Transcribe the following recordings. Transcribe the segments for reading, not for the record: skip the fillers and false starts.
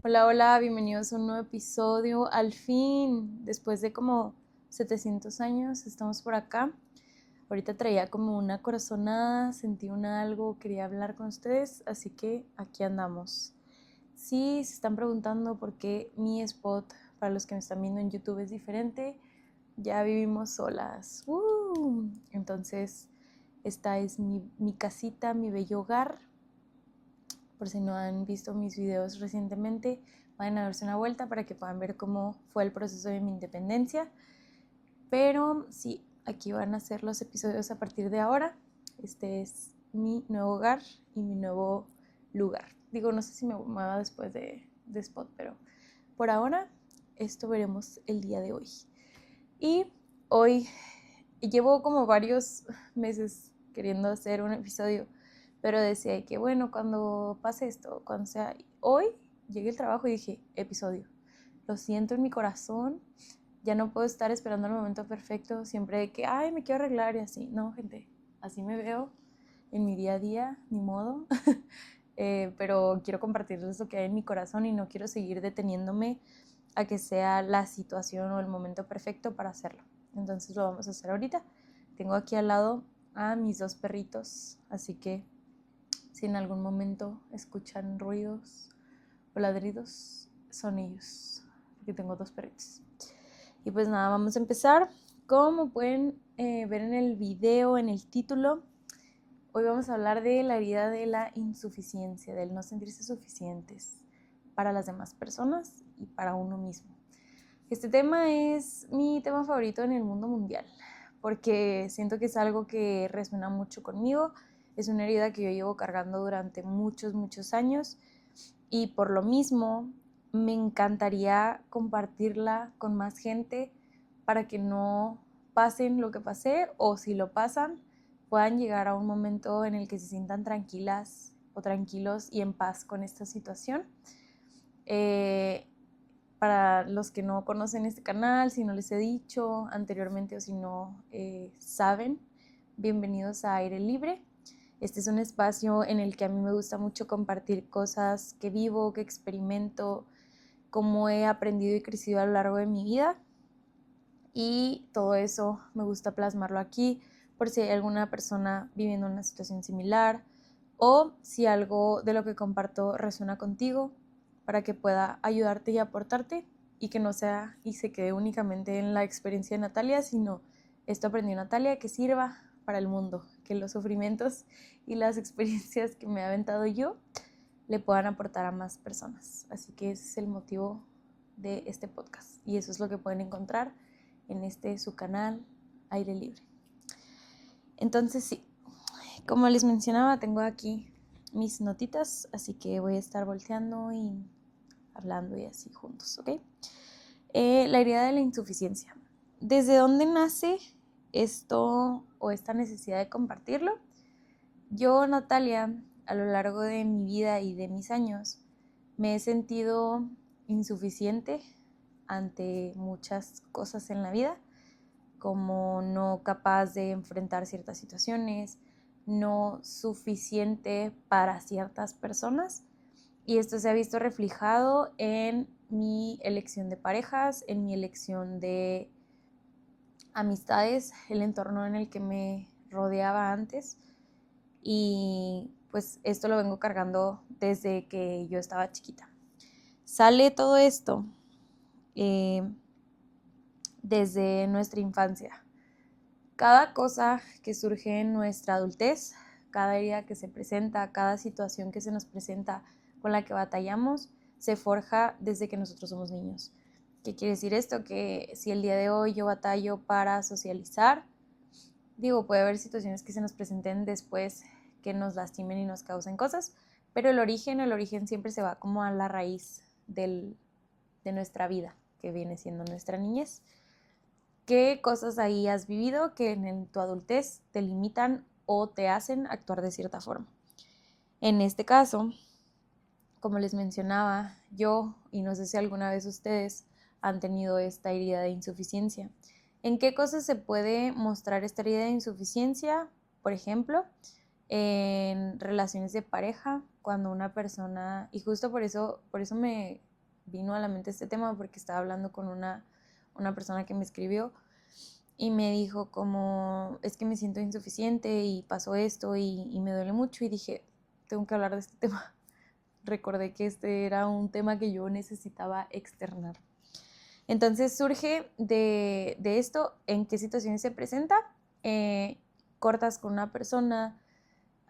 Hola, hola, bienvenidos a un nuevo episodio. Al fin, después de como 700 años, estamos por acá. Ahorita traía como una corazonada, sentí algo, quería hablar con ustedes, así que aquí andamos. Si se están preguntando por qué mi spot, para los que me están viendo en YouTube, es diferente, ya vivimos solas. Entonces, esta es mi casita, mi bello hogar. Por si no han visto mis videos recientemente, vayan a darse una vuelta para que puedan ver cómo fue el proceso de mi independencia. Pero sí, aquí van a ser los episodios a partir de ahora. Este es mi nuevo hogar y mi nuevo lugar. Digo, no sé si me mueva después de Spot, pero por ahora esto veremos el día de hoy. Y hoy llevo como varios meses queriendo hacer un episodio, pero decía que bueno, cuando pase esto, cuando sea hoy, llegué al trabajo y dije, episodio. Lo siento en mi corazón, ya no puedo estar esperando el momento perfecto, siempre de que, ay, me quiero arreglar y así. No, gente, así me veo en mi día a día, ni modo. Pero quiero compartirles lo que hay en mi corazón y no quiero seguir deteniéndome a que sea la situación o el momento perfecto para hacerlo. Entonces lo vamos a hacer ahorita. Tengo aquí al lado a mis dos perritos, así que si en algún momento escuchan ruidos o ladridos, son ellos, porque tengo dos perritos. Y pues nada, vamos a empezar. Como pueden ver en el video, en el título, hoy vamos a hablar de la herida de la insuficiencia, del no sentirse suficientes para las demás personas y para uno mismo. Este tema es mi tema favorito en el mundo mundial, porque siento que es algo que resuena mucho conmigo. Es una herida que yo llevo cargando durante muchos años y por lo mismo me encantaría compartirla con más gente para que no pasen lo que pasé, o si lo pasan, puedan llegar a un momento en el que se sientan tranquilas o tranquilos y en paz con esta situación. Para los que no conocen este canal, si no les he dicho anteriormente o si no saben, bienvenidos a Aire Libre. Este es un espacio en el que a mí me gusta mucho compartir cosas que vivo, que experimento, cómo he aprendido y crecido a lo largo de mi vida. Y todo eso me gusta plasmarlo aquí por si hay alguna persona viviendo una situación similar o si algo de lo que comparto resuena contigo, para que pueda ayudarte y aportarte y que no sea y se quede únicamente en la experiencia de Natalia, sino esto aprendió Natalia, que sirva para el mundo, que los sufrimientos y las experiencias que me he aventado yo le puedan aportar a más personas. Así que ese es el motivo de este podcast y eso es lo que pueden encontrar en su canal Aire Libre. Entonces sí, como les mencionaba, tengo aquí mis notitas, así que voy a estar volteando y hablando y así juntos, ¿ok? La herida de la insuficiencia. ¿Desde dónde nace esto o esta necesidad de compartirlo? Yo, Natalia, a lo largo de mi vida y de mis años, me he sentido insuficiente ante muchas cosas en la vida, como no capaz de enfrentar ciertas situaciones, no suficiente para ciertas personas. Y esto se ha visto reflejado en mi elección de parejas, en mi elección de amistades, el entorno en el que me rodeaba antes. Y pues esto lo vengo cargando desde que yo estaba chiquita. Sale todo esto desde nuestra infancia. Cada cosa que surge en nuestra adultez, cada herida que se presenta, cada situación que se nos presenta con la que batallamos, se forja desde que nosotros somos niños. ¿Qué quiere decir esto? Que si el día de hoy yo batallo para socializar, puede haber situaciones que se nos presenten después que nos lastimen y nos causen cosas, pero el origen siempre se va como a la raíz de nuestra vida, que viene siendo nuestra niñez. ¿Qué cosas ahí has vivido que en tu adultez te limitan o te hacen actuar de cierta forma? En este caso, como les mencionaba, yo, y no sé si alguna vez ustedes han tenido esta herida de insuficiencia. ¿En qué cosas se puede mostrar esta herida de insuficiencia? Por ejemplo, en relaciones de pareja, cuando una persona, y justo por eso vino a la mente este tema porque estaba hablando con una persona que me escribió y me dijo como, es que me siento insuficiente y pasó esto y me duele mucho, y dije, tengo que hablar de este tema. Recordé que este era un tema que yo necesitaba externar. Entonces surge de esto, en qué situaciones se presenta. Cortas con una persona,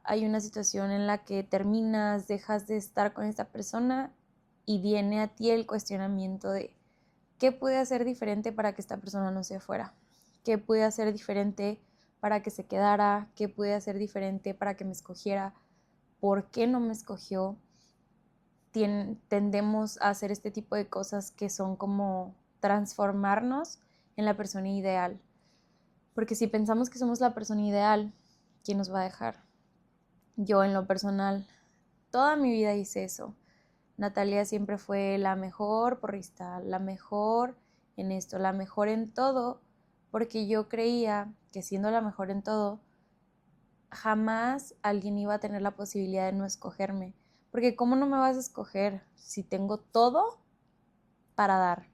hay una situación en la que terminas, dejas de estar con esta persona y viene a ti el cuestionamiento de qué pude hacer diferente para que esta persona no se fuera, qué pude hacer diferente para que se quedara, qué pude hacer diferente para que me escogiera, por qué no me escogió. Tendemos a hacer este tipo de cosas que son como transformarnos en la persona ideal. Porque si pensamos que somos la persona ideal, ¿quién nos va a dejar? Yo en lo personal, toda mi vida hice eso. Natalia siempre fue la mejor porrista, la mejor en esto, la mejor en todo, porque yo creía que siendo la mejor en todo, jamás alguien iba a tener la posibilidad de no escogerme. Porque ¿cómo no me vas a escoger si tengo todo para dar?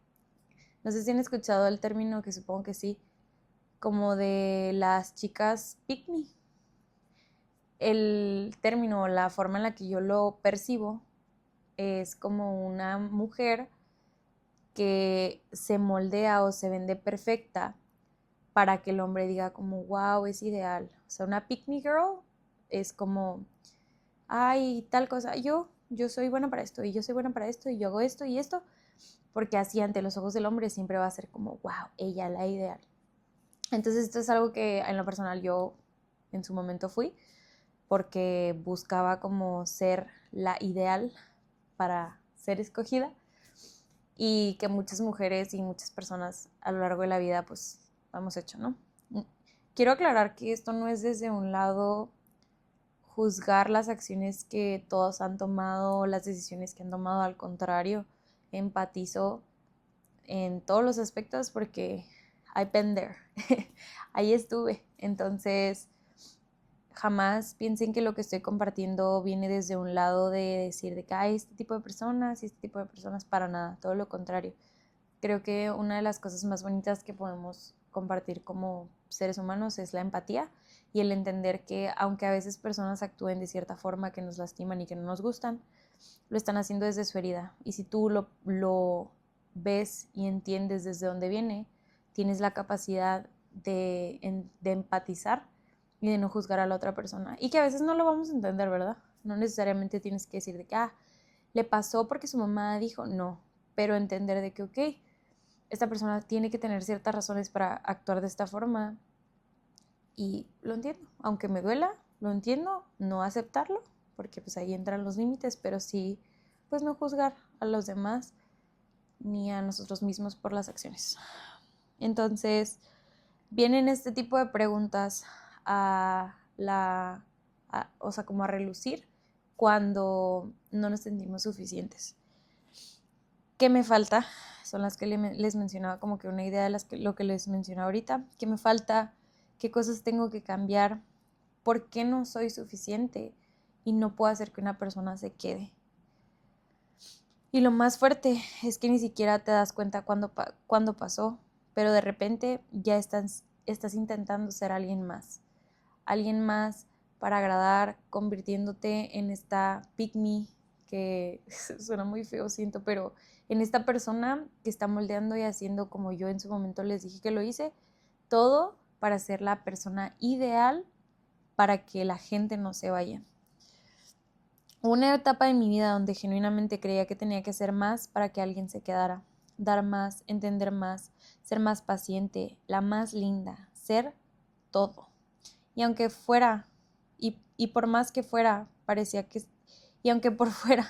No sé si han escuchado el término, que supongo que sí, como de las chicas pick me. El término, la forma en la que yo lo percibo, es como una mujer que se moldea o se vende perfecta para que el hombre diga como, wow, es ideal. O sea, una pick me girl es como, ay, tal cosa, yo soy buena para esto, y yo soy buena para esto, y yo hago esto y esto, porque así ante los ojos del hombre siempre va a ser como, wow, ella la ideal. Entonces esto es algo que en lo personal yo en su momento fui, porque buscaba como ser la ideal para ser escogida, y que muchas mujeres y muchas personas a lo largo de la vida pues hemos hecho, ¿no? Quiero aclarar que esto no es desde un lado juzgar las acciones que todos han tomado, las decisiones que han tomado. Al contrario, empatizo en todos los aspectos porque I've been there. Ahí estuve. Entonces, jamás piensen que lo que estoy compartiendo viene desde un lado de decir de que hay este tipo de personas y este tipo de personas, para nada, todo lo contrario. Creo que una de las cosas más bonitas que podemos compartir como seres humanos es la empatía y el entender que aunque a veces personas actúen de cierta forma que nos lastiman y que no nos gustan, lo están haciendo desde su herida. Y si tú lo ves y entiendes desde dónde viene, tienes la capacidad de empatizar y de no juzgar a la otra persona. Y que a veces no lo vamos a entender, ¿verdad? No necesariamente tienes que decir de que, le pasó porque su mamá dijo, no, pero entender de que, ok, esta persona tiene que tener ciertas razones para actuar de esta forma, y lo entiendo, aunque me duela, lo entiendo, no aceptarlo, porque pues ahí entran los límites, pero sí, pues no juzgar a los demás ni a nosotros mismos por las acciones. Entonces, vienen este tipo de preguntas o sea, como a relucir cuando no nos sentimos suficientes. ¿Qué me falta? Son las que les mencionaba, como que una idea de lo que les mencionaba ahorita. ¿Qué me falta? ¿Qué cosas tengo que cambiar? ¿Por qué no soy suficiente y no puedo hacer que una persona se quede? Y lo más fuerte es que ni siquiera te das cuenta cuándo pasó, pero de repente ya estás intentando ser alguien más para agradar, convirtiéndote en esta pick me, que suena muy feo, siento, pero en esta persona que está moldeando y haciendo, como yo en su momento les dije que lo hice, todo para ser la persona ideal para que la gente no se vaya. Una etapa de mi vida donde genuinamente creía que tenía que hacer más para que alguien se quedara, dar más, entender más, ser más paciente, la más linda, ser todo. Y aunque fuera, y por más que fuera, parecía que, y aunque por fuera,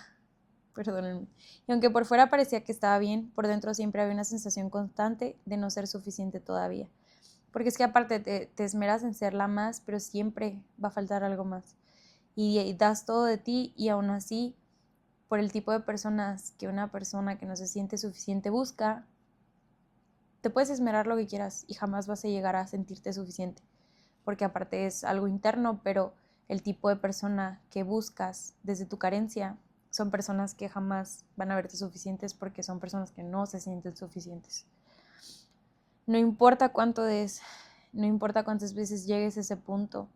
perdónenme, y aunque por fuera parecía que estaba bien, por dentro siempre había una sensación constante de no ser suficiente todavía. Porque es que aparte te esmeras en ser la más, pero siempre va a faltar algo más. Y das todo de ti, y aún así, por el tipo de personas que una persona que no se siente suficiente busca, te puedes esmerar lo que quieras y jamás vas a llegar a sentirte suficiente. Porque aparte es algo interno, pero el tipo de persona que buscas desde tu carencia son personas que jamás van a verte suficientes porque son personas que no se sienten suficientes. No importa cuánto des, no importa cuántas veces llegues a ese punto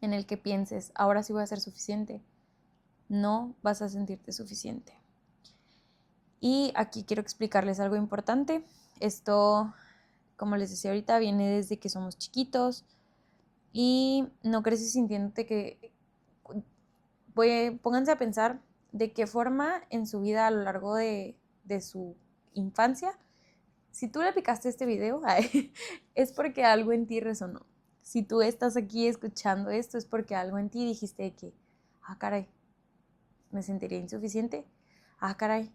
en el que pienses, ahora sí voy a ser suficiente, no vas a sentirte suficiente. Y aquí quiero explicarles algo importante. Esto, como les decía ahorita, viene desde que somos chiquitos y no creces sintiéndote que... Pónganse a pensar de qué forma en su vida a lo largo de su infancia, si tú le picaste este video, es porque algo en ti resonó. Si tú estás aquí escuchando esto, es porque algo en ti dijiste que, caray, me sentiría insuficiente. Caray,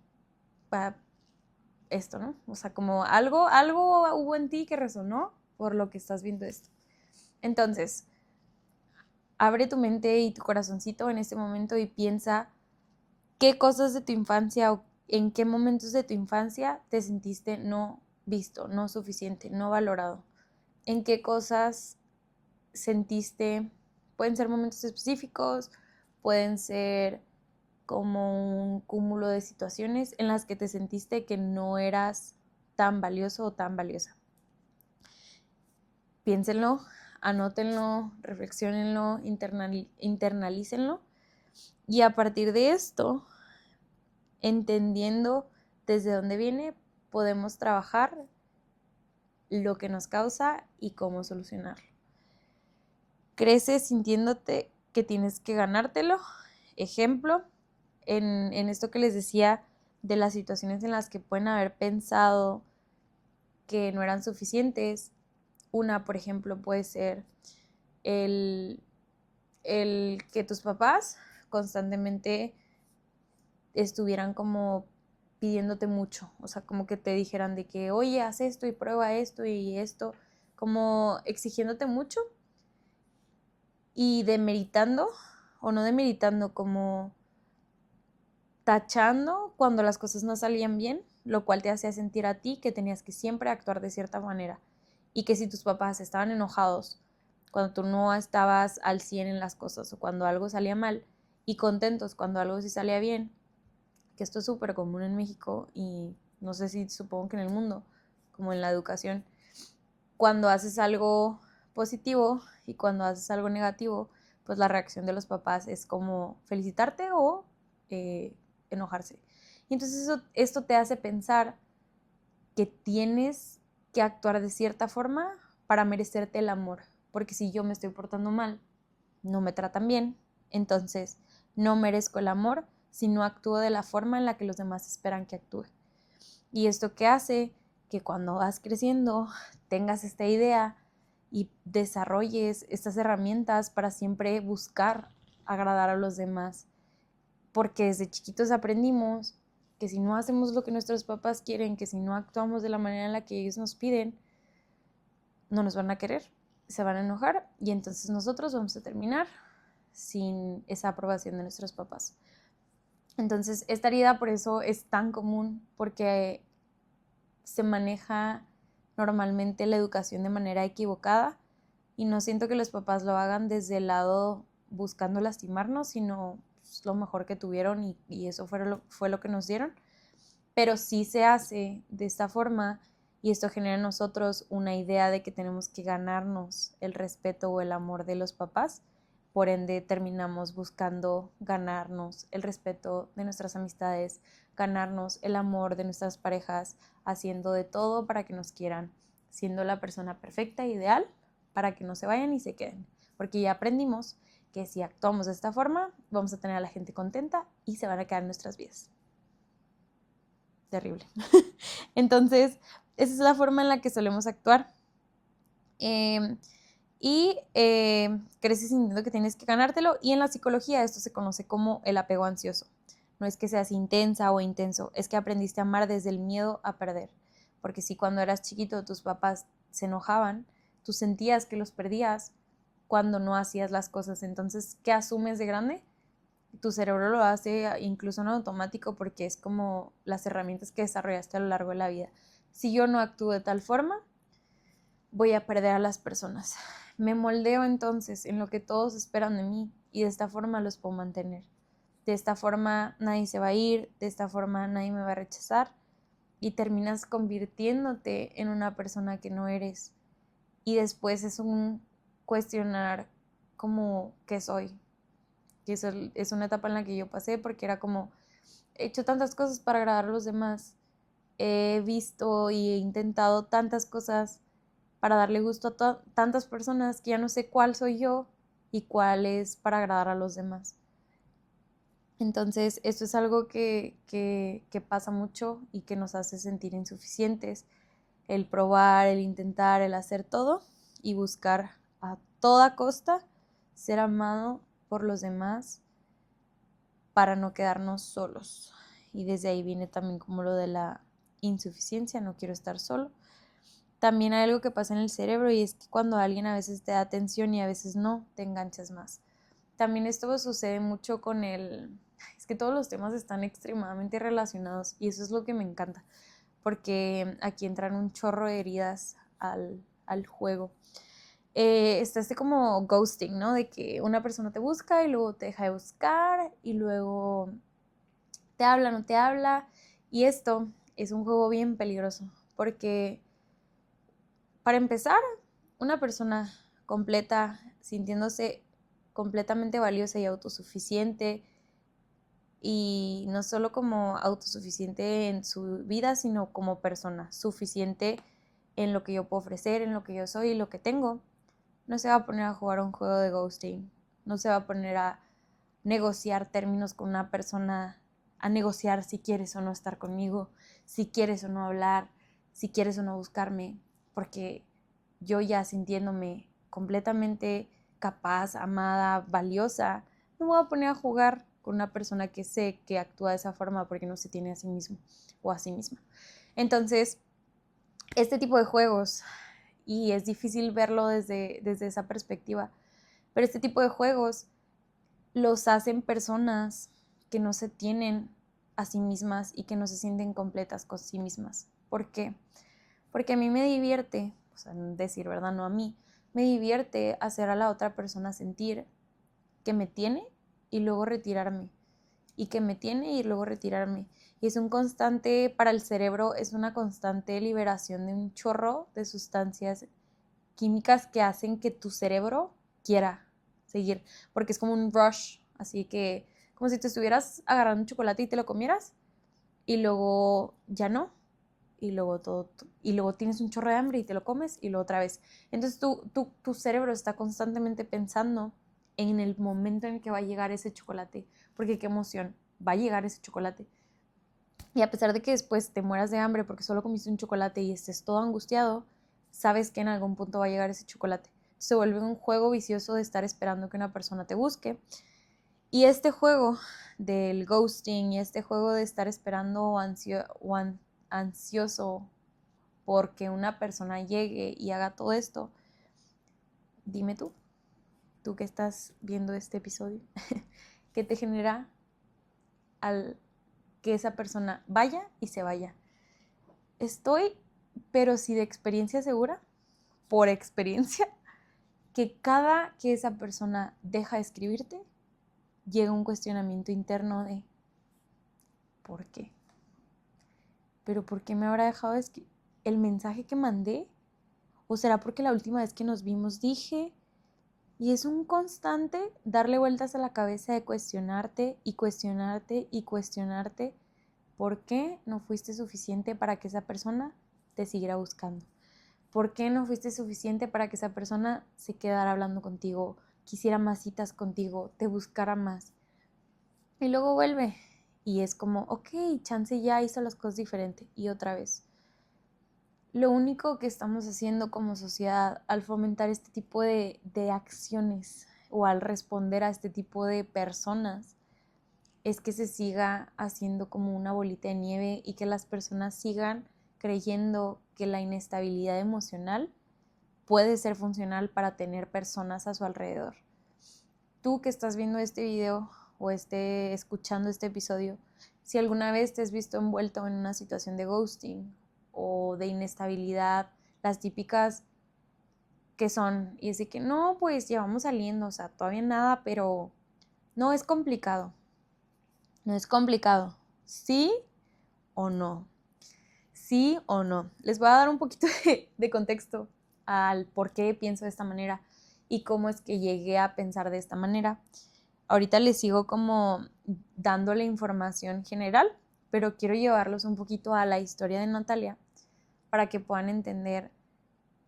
esto, ¿no? O sea, como algo hubo en ti que resonó por lo que estás viendo esto. Entonces, abre tu mente y tu corazoncito en este momento y piensa qué cosas de tu infancia o en qué momentos de tu infancia te sentiste no visto, no suficiente, no valorado. En qué cosas sentiste, pueden ser momentos específicos, pueden ser como un cúmulo de situaciones en las que te sentiste que no eras tan valioso o tan valiosa. Piénsenlo, anótenlo, reflexionenlo, internalícenlo y a partir de esto, entendiendo desde dónde viene, podemos trabajar lo que nos causa y cómo solucionarlo. Creces sintiéndote que tienes que ganártelo. Ejemplo, en esto que les decía de las situaciones en las que pueden haber pensado que no eran suficientes. Una, por ejemplo, puede ser el que tus papás constantemente estuvieran como pidiéndote mucho, o sea, como que te dijeran de que, oye, haz esto y prueba esto y esto, como exigiéndote mucho y demeritando, o no demeritando, como tachando cuando las cosas no salían bien, lo cual te hacía sentir a ti que tenías que siempre actuar de cierta manera y que si tus papás estaban enojados cuando tú no estabas al 100 en las cosas o cuando algo salía mal y contentos cuando algo sí salía bien, que esto es súper común en México y no sé si supongo que en el mundo, como en la educación, cuando haces algo positivo y cuando haces algo negativo, pues la reacción de los papás es como felicitarte o enojarse. Y entonces esto te hace pensar que tienes que actuar de cierta forma para merecerte el amor, porque si yo me estoy portando mal, no me tratan bien, entonces no merezco el amor si no actúo de la forma en la que los demás esperan que actúe. Y esto que hace que cuando vas creciendo tengas esta idea y desarrolles estas herramientas para siempre buscar agradar a los demás. Porque desde chiquitos aprendimos que si no hacemos lo que nuestros papás quieren, que si no actuamos de la manera en la que ellos nos piden, no nos van a querer, se van a enojar y entonces nosotros vamos a terminar sin esa aprobación de nuestros papás. Entonces, esta herida por eso es tan común, porque se maneja normalmente la educación de manera equivocada y no siento que los papás lo hagan desde el lado buscando lastimarnos, sino pues, lo mejor que tuvieron y eso fue lo que nos dieron. Pero sí se hace de esta forma y esto genera en nosotros una idea de que tenemos que ganarnos el respeto o el amor de los papás. Por ende, terminamos buscando ganarnos el respeto de nuestras amistades, ganarnos el amor de nuestras parejas, haciendo de todo para que nos quieran, siendo la persona perfecta e ideal para que no se vayan y se queden. Porque ya aprendimos que si actuamos de esta forma, vamos a tener a la gente contenta y se van a quedar en nuestras vidas. Terrible. Entonces, esa es la forma en la que solemos actuar. Creces sintiendo que tienes que ganártelo y en la psicología esto se conoce como el apego ansioso. No es que seas intensa o intenso, es que aprendiste a amar desde el miedo a perder. Porque si cuando eras chiquito tus papás se enojaban, tú sentías que los perdías cuando no hacías las cosas. Entonces, ¿qué asumes de grande? Tu cerebro lo hace incluso en automático porque es como las herramientas que desarrollaste a lo largo de la vida. Si yo no actúo de tal forma, voy a perder a las personas. Me moldeo entonces en lo que todos esperan de mí y de esta forma los puedo mantener. de esta forma nadie se va a ir, de esta forma nadie me va a rechazar, y terminas convirtiéndote en una persona que no eres. Y después es un cuestionar como qué soy. Y eso es una etapa en la que yo pasé, porque era como, he hecho tantas cosas para agradar a los demás, he visto y he intentado tantas cosas para darle gusto a tantas personas que ya no sé cuál soy yo y cuál es para agradar a los demás. Entonces, esto es algo que pasa mucho y que nos hace sentir insuficientes. El probar, el intentar, el hacer todo y buscar a toda costa ser amado por los demás para no quedarnos solos. Y desde ahí viene también como lo de la insuficiencia, no quiero estar solo. También hay algo que pasa en el cerebro, y es que cuando alguien a veces te da atención y a veces no, te enganchas más. También esto sucede mucho con es que todos los temas están extremadamente relacionados, y eso es lo que me encanta, porque aquí entran un chorro de heridas al juego. Está este como ghosting, ¿no? De que una persona te busca y luego te deja de buscar y luego te habla, no te habla. Y esto es un juego bien peligroso, porque para empezar, una persona completa, sintiéndose completamente valiosa y autosuficiente, y no solo como autosuficiente en su vida, sino como persona, suficiente en lo que yo puedo ofrecer, en lo que yo soy y lo que tengo, no se va a poner a jugar un juego de ghosting, no se va a poner a negociar términos con una persona, a negociar si quieres o no estar conmigo, si quieres o no hablar, si quieres o no buscarme, porque yo ya sintiéndome completamente capaz, amada, valiosa, no me voy a poner a jugar con una persona que sé que actúa de esa forma porque no se tiene a sí mismo o a sí misma. Entonces, este tipo de juegos, y es difícil verlo desde esa perspectiva, pero este tipo de juegos los hacen personas que no se tienen a sí mismas y que no se sienten completas con sí mismas. ¿Por qué? Porque a mí me divierte, o sea, decir verdad, no a mí, me divierte hacer a la otra persona sentir que me tiene y luego retirarme, y que me tiene y luego retirarme. Y es un constante, para el cerebro, es una constante liberación de un chorro de sustancias químicas que hacen que tu cerebro quiera seguir, porque es como un rush, así que como si te estuvieras agarrando un chocolate y te lo comieras y luego ya no, y luego y luego tienes un chorro de hambre y te lo comes y luego otra vez. Entonces tu cerebro está constantemente pensando en el momento en que va a llegar ese chocolate, porque qué emoción, va a llegar ese chocolate. Y a pesar de que después te mueras de hambre porque solo comiste un chocolate y estés todo angustiado, sabes que en algún punto va a llegar ese chocolate. Se vuelve un juego vicioso de estar esperando que una persona te busque. Y este juego del ghosting y este juego de estar esperando o ansioso porque una persona llegue y haga todo esto, dime tú que estás viendo este episodio, ¿qué te genera al que esa persona vaya y se vaya? Estoy, pero sí de experiencia segura, por experiencia, que cada que esa persona deja de escribirte, llega un cuestionamiento interno de ¿por qué? ¿Pero por qué me habrá dejado de escribir? ¿El mensaje que mandé? ¿O será porque la última vez que nos vimos dije? Y es un constante darle vueltas a la cabeza de cuestionarte y cuestionarte y cuestionarte por qué no fuiste suficiente para que esa persona te siguiera buscando. ¿Por qué no fuiste suficiente para que esa persona se quedara hablando contigo, quisiera más citas contigo, te buscara más? Y luego vuelve y es como, ok, chance ya hizo las cosas diferente y otra vez. Lo único que estamos haciendo como sociedad al fomentar este tipo de acciones o al responder a este tipo de personas es que se siga haciendo como una bolita de nieve y que las personas sigan creyendo que la inestabilidad emocional puede ser funcional para tener personas a su alrededor. Tú que estás viendo este video o escuchando este episodio, si alguna vez te has visto envuelto en una situación de ghosting o de inestabilidad, las típicas que son, y es de que no, pues llevamos saliendo, o sea, todavía nada, pero no, es complicado. No es complicado. ¿Sí o no? ¿Sí o no? Les voy a dar un poquito de contexto al por qué pienso de esta manera y cómo es que llegué a pensar de esta manera. Ahorita les sigo como dándole información general, pero quiero llevarlos un poquito a la historia de Natalia para que puedan entender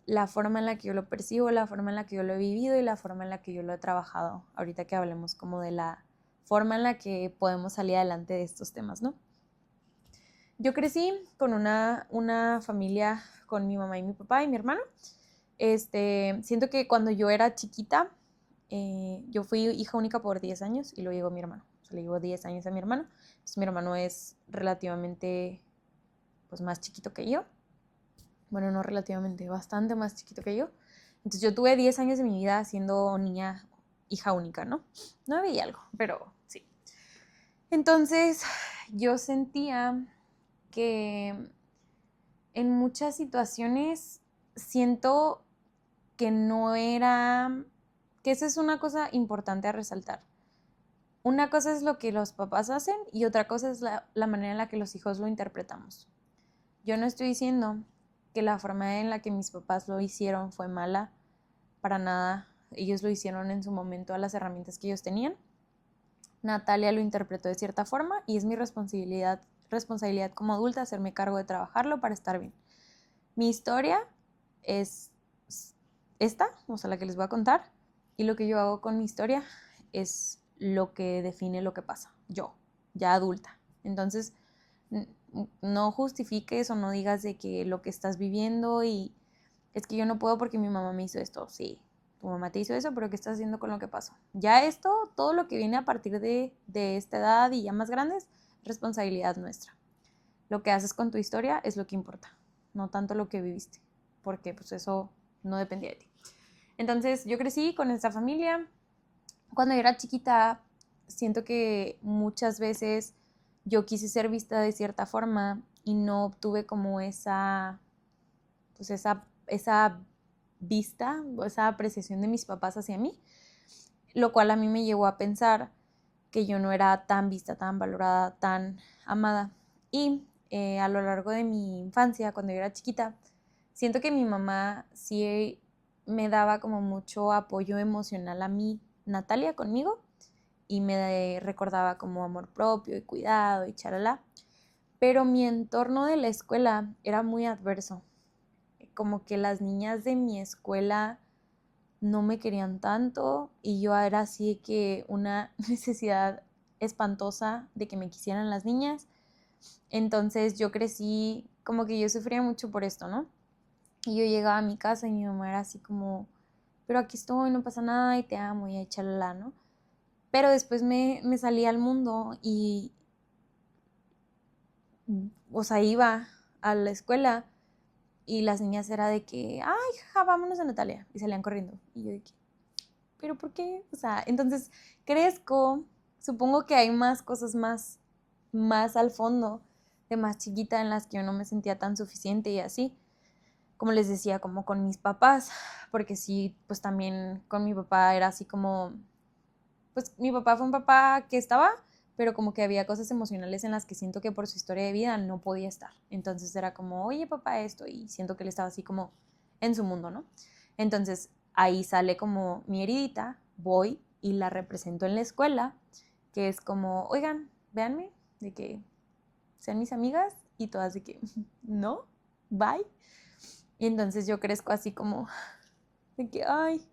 la forma en la que yo lo percibo, la forma en la que yo lo he vivido y la forma en la que yo lo he trabajado. Ahorita que hablemos como de la forma en la que podemos salir adelante de estos temas, ¿no? Yo crecí con una familia con mi mamá y mi papá y mi hermano. Siento que cuando yo era chiquita, yo fui hija única por 10 años y luego llegó mi hermano. O sea, le llevo 10 años a mi hermano. Entonces mi hermano es relativamente pues, más chiquito que yo. Bueno, no relativamente, bastante más chiquito que yo. Entonces yo tuve 10 años de mi vida siendo niña, hija única, ¿no? 9 y algo, pero sí. Entonces yo sentía que en muchas situaciones siento que no era, que esa es una cosa importante a resaltar. Una cosa es lo que los papás hacen y otra cosa es la manera en la que los hijos lo interpretamos. Yo no estoy diciendo que la forma en la que mis papás lo hicieron fue mala, para nada. Ellos lo hicieron en su momento a las herramientas que ellos tenían. Natalia lo interpretó de cierta forma y es mi responsabilidad como adulta hacerme cargo de trabajarlo para estar bien. Mi historia es esta, o sea, la que les voy a contar, y lo que yo hago con mi historia es lo que define lo que pasa, yo, ya adulta. Entonces, no justifiques o no digas de que lo que estás viviendo y es que yo no puedo porque mi mamá me hizo esto. Sí, tu mamá te hizo eso, pero ¿qué estás haciendo con lo que pasó? Ya esto, todo lo que viene a partir de esta edad y ya más grandes, responsabilidad nuestra. Lo que haces con tu historia es lo que importa, no tanto lo que viviste, porque pues eso no dependía de ti. Entonces yo crecí con esta familia. Cuando yo era chiquita, siento que muchas veces yo quise ser vista de cierta forma y no obtuve como esa vista o esa apreciación de mis papás hacia mí, lo cual a mí me llevó a pensar que yo no era tan vista, tan valorada, tan amada. Y a lo largo de mi infancia, cuando yo era chiquita, siento que mi mamá sí me daba como mucho apoyo emocional a mí, Natalia, conmigo, y me recordaba como amor propio y cuidado y charala. Pero mi entorno de la escuela era muy adverso. Como que las niñas de mi escuela no me querían tanto y yo era así que una necesidad espantosa de que me quisieran las niñas. Entonces yo crecí como que yo sufría mucho por esto, ¿no? Y yo llegaba a mi casa y mi mamá era así como, pero aquí estoy, no pasa nada y te amo y échala, ¿no? Pero después me salí al mundo y, o sea, iba a la escuela y las niñas era de que, ay, jaja, vámonos a Natalia. Y salían corriendo. Y yo de que, ¿pero por qué? O sea, entonces crezco, supongo que hay más cosas más al fondo de más chiquita en las que yo no me sentía tan suficiente y así. Como les decía, como con mis papás, porque sí, pues también con mi papá era así como, pues mi papá fue un papá que estaba, pero como que había cosas emocionales en las que siento que por su historia de vida no podía estar. Entonces era como, oye papá, esto, y siento que él estaba así como en su mundo, ¿no? Entonces ahí sale como mi heridita, voy y la represento en la escuela, que es como, oigan, véanme, de que sean mis amigas, y todas de que, no, bye. Y entonces yo crezco así como, de que, ay,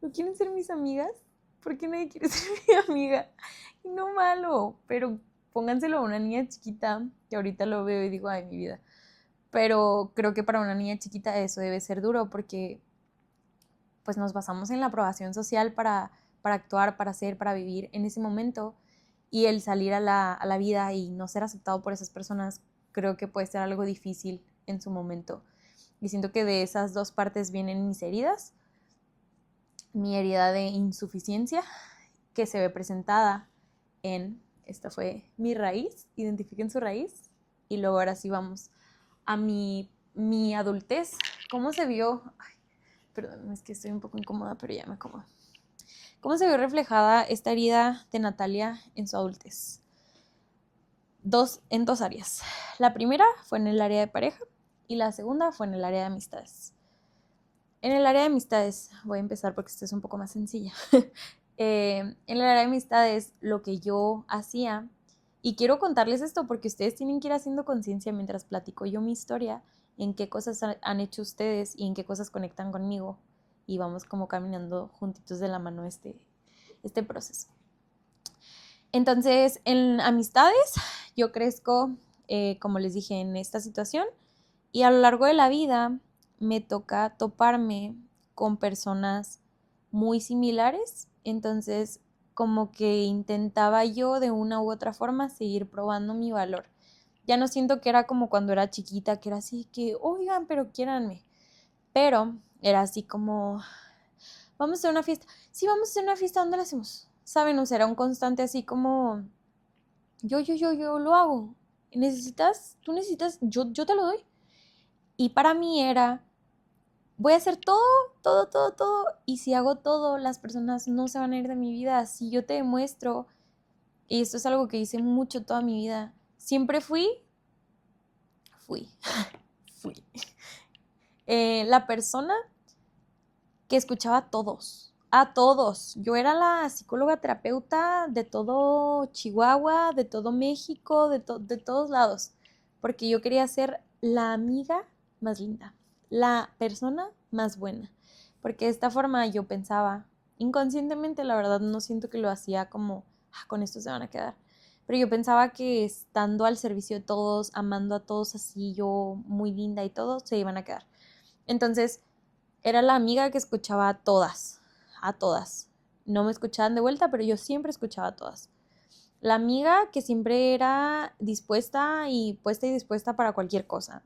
¿no quieren ser mis amigas? ¿Por qué nadie quiere ser mi amiga? Y no malo, pero pónganselo a una niña chiquita, que ahorita lo veo y digo, ay, mi vida. Pero creo que para una niña chiquita eso debe ser duro porque pues nos basamos en la aprobación social para actuar, para ser, para vivir en ese momento, y el salir a la vida y no ser aceptado por esas personas creo que puede ser algo difícil en su momento. Y siento que de esas dos partes vienen mis heridas. Mi herida de insuficiencia, que se ve presentada en, esta fue mi raíz, identifiquen su raíz, y luego ahora sí vamos a mi adultez. ¿Cómo se vio? Ay, perdón, es que estoy un poco incómoda, pero ya me acomodo. ¿Cómo se vio reflejada esta herida de Natalia en su adultez? en dos áreas. La primera fue en el área de pareja y la segunda fue en el área de amistades. En el área de amistades, voy a empezar porque esta es un poco más sencilla. En el área de amistades, lo que yo hacía, y quiero contarles esto porque ustedes tienen que ir haciendo conciencia mientras platico yo mi historia, en qué cosas han hecho ustedes y en qué cosas conectan conmigo. Y vamos como caminando juntitos de la mano este proceso. Entonces, en amistades, yo crezco, como les dije, en esta situación y a lo largo de la vida me toca toparme con personas muy similares. Entonces, como que intentaba yo de una u otra forma seguir probando mi valor. Ya no siento que era como cuando era chiquita, que era así que, oigan, pero quiéranme. Pero era así como, vamos a hacer una fiesta. Sí, vamos a hacer una fiesta, ¿dónde la hacemos? Saben, o sea, era un constante así como, yo lo hago. ¿Necesitas? ¿Tú necesitas? Yo te lo doy. Y para mí era, voy a hacer todo. Y si hago todo, las personas no se van a ir de mi vida. Si yo te demuestro, y esto es algo que hice mucho toda mi vida, siempre fui la persona que escuchaba a todos. Yo era la psicóloga terapeuta de todo Chihuahua, de todo México, de todos lados, porque yo quería ser la amiga más linda, la persona más buena, porque de esta forma yo pensaba, inconscientemente, la verdad no siento que lo hacía como, con esto se van a quedar, pero yo pensaba que estando al servicio de todos, amando a todos así, yo muy linda y todo, se iban a quedar. Entonces, era la amiga que escuchaba a todas. No me escuchaban de vuelta, pero yo siempre escuchaba a todas. La amiga que siempre era dispuesta y puesta y dispuesta para cualquier cosa.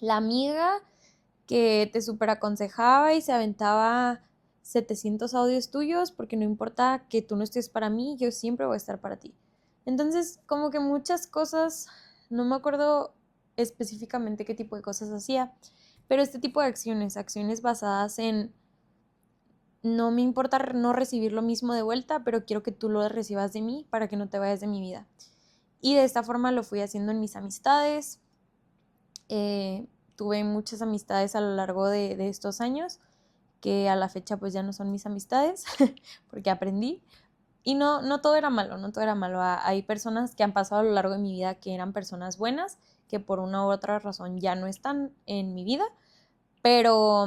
La amiga que te súper aconsejaba y se aventaba 700 audios tuyos porque no importa que tú no estés para mí, yo siempre voy a estar para ti. Entonces, como que muchas cosas, no me acuerdo específicamente qué tipo de cosas hacía, pero este tipo de acciones basadas en no me importa no recibir lo mismo de vuelta, pero quiero que tú lo recibas de mí para que no te vayas de mi vida. Y de esta forma lo fui haciendo en mis amistades. Tuve muchas amistades a lo largo de estos años, que a la fecha pues ya no son mis amistades, porque aprendí. Y no todo era malo, no todo era malo. Hay personas que han pasado a lo largo de mi vida que eran personas buenas, que por una u otra razón ya no están en mi vida, pero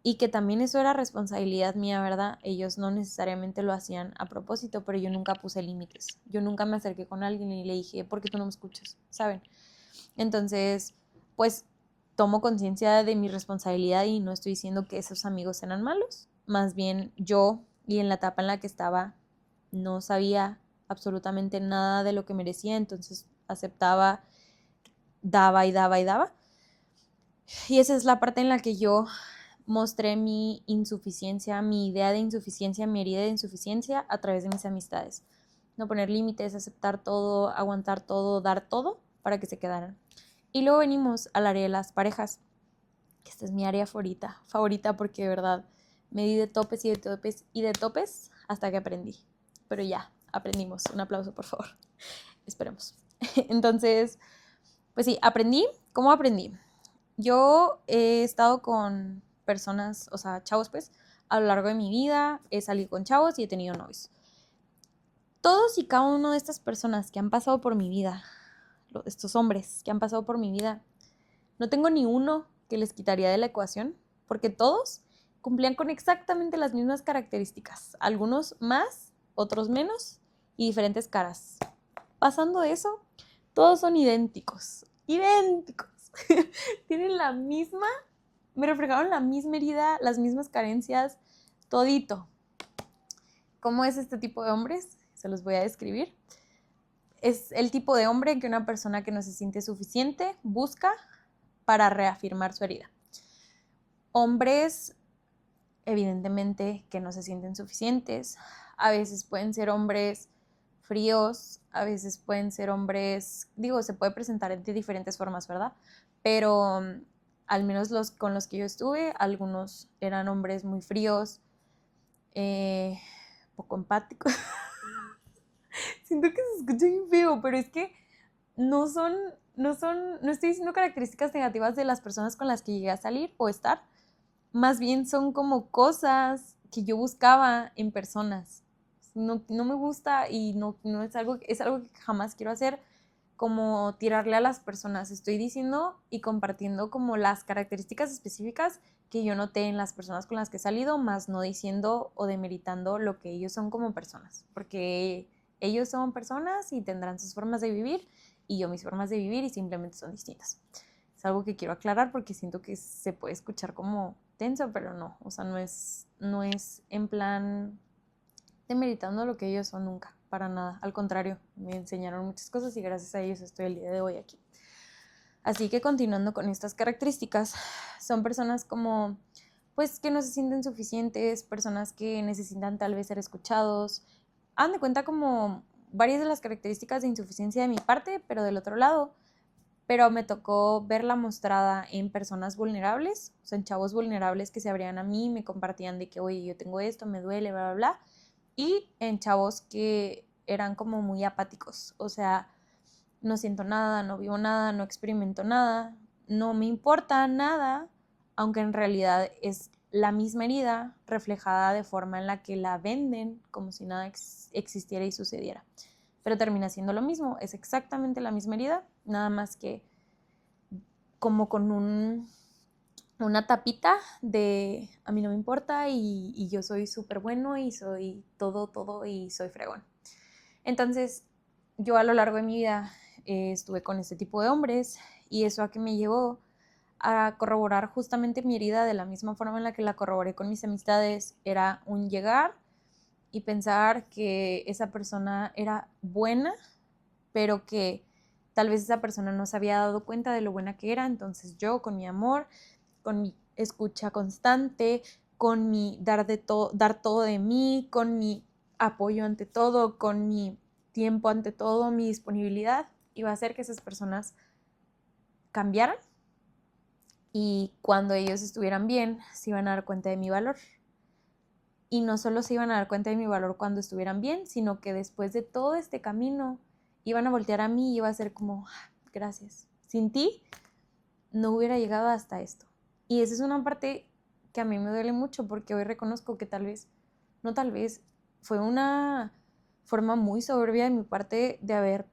y que también eso era responsabilidad mía, ¿verdad? Ellos no necesariamente lo hacían a propósito, pero yo nunca puse límites. Yo nunca me acerqué con alguien y le dije, ¿por qué tú no me escuchas? ¿Saben? Entonces, pues tomo conciencia de mi responsabilidad y no estoy diciendo que esos amigos eran malos. Más bien yo y en la etapa en la que estaba no sabía absolutamente nada de lo que merecía, entonces aceptaba, daba y daba y daba. Y esa es la parte en la que yo mostré mi insuficiencia, mi idea de insuficiencia, mi herida de insuficiencia a través de mis amistades. No poner límites, aceptar todo, aguantar todo, dar todo para que se quedaran. Y luego venimos al área de las parejas, que esta es mi área favorita porque de verdad me di de topes y de topes y de topes hasta que aprendí. Pero ya, aprendimos. Un aplauso, por favor. Esperemos. Entonces, pues sí, aprendí. ¿Cómo aprendí? Yo he estado con personas, o sea, chavos pues, a lo largo de mi vida, he salido con chavos y he tenido novios. Todos y cada uno de estas personas que han pasado por mi vida, estos hombres que han pasado por mi vida, no tengo ni uno que les quitaría de la ecuación, porque todos cumplían con exactamente las mismas características, algunos más, otros menos y diferentes caras. Pasando de eso, todos son idénticos. Tienen la misma, me reflejaron la misma herida, las mismas carencias, todito. ¿Cómo es este tipo de hombres? Se los voy a describir. Es el tipo de hombre que una persona que no se siente suficiente busca para reafirmar su herida. Hombres, evidentemente, que no se sienten suficientes. A veces pueden ser hombres fríos, a veces pueden ser hombres, digo, se puede presentar de diferentes formas, ¿verdad? Pero al menos los con los que yo estuve, algunos eran hombres muy fríos, poco empáticos. Siento que se escucha bien feo, pero es que no son, no estoy diciendo características negativas de las personas con las que llegué a salir o estar, más bien son como cosas que yo buscaba en personas. No me gusta y no es algo que jamás quiero hacer, como tirarle a las personas. Estoy diciendo y compartiendo como las características específicas que yo noté en las personas con las que he salido, más no diciendo o demeritando lo que ellos son como personas, porque ellos son personas y tendrán sus formas de vivir y yo mis formas de vivir y simplemente son distintas. Es algo que quiero aclarar porque siento que se puede escuchar como tenso, pero no, o sea, no es en plan demeritando lo que ellos son nunca, para nada. Al contrario, me enseñaron muchas cosas y gracias a ellos estoy el día de hoy aquí. Así que continuando con estas características, son personas como, pues, que no se sienten suficientes, personas que necesitan tal vez ser escuchados. Hagan de cuenta como varias de las características de insuficiencia de mi parte, pero del otro lado. Pero me tocó verla mostrada en personas vulnerables, o sea, en chavos vulnerables que se abrían a mí, me compartían de que, oye, yo tengo esto, me duele, bla, bla, bla. Y en chavos que eran como muy apáticos, o sea, no siento nada, no vivo nada, no experimento nada, no me importa nada, aunque en realidad es la misma herida reflejada de forma en la que la venden como si nada existiera y sucediera. Pero termina siendo lo mismo, es exactamente la misma herida, nada más que como con una tapita de a mí no me importa y yo soy súper bueno y soy todo y soy fregón. Entonces, yo a lo largo de mi vida estuve con este tipo de hombres y eso a que me llevó a corroborar justamente mi herida de la misma forma en la que la corroboré con mis amistades. Era un llegar y pensar que esa persona era buena, pero que tal vez esa persona no se había dado cuenta de lo buena que era. Entonces yo con mi amor, con mi escucha constante, con mi dar todo de mí, con mi apoyo ante todo, con mi tiempo ante todo, mi disponibilidad, iba a hacer que esas personas cambiaran y cuando ellos estuvieran bien se iban a dar cuenta de mi valor. Y no solo se iban a dar cuenta de mi valor cuando estuvieran bien, sino que después de todo este camino iban a voltear a mí y iba a ser como, gracias, sin ti no hubiera llegado hasta esto. Y esa es una parte que a mí me duele mucho porque hoy reconozco que tal vez, no tal vez, fue una forma muy soberbia de mi parte de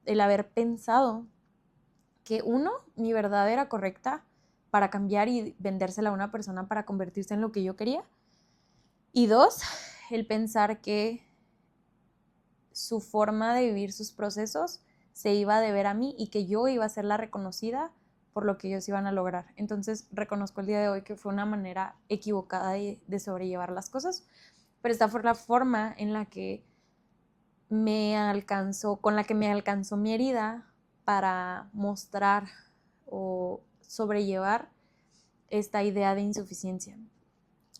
el haber pensado que uno, mi verdad era correcta para cambiar y vendérsela a una persona para convertirse en lo que yo quería. Y dos, el pensar que su forma de vivir sus procesos se iba a deber a mí y que yo iba a ser la reconocida por lo que ellos iban a lograr. Entonces reconozco el día de hoy que fue una manera equivocada de sobrellevar las cosas, pero esta fue la forma en la que con la que me alcanzó mi herida para mostrar o sobrellevar esta idea de insuficiencia.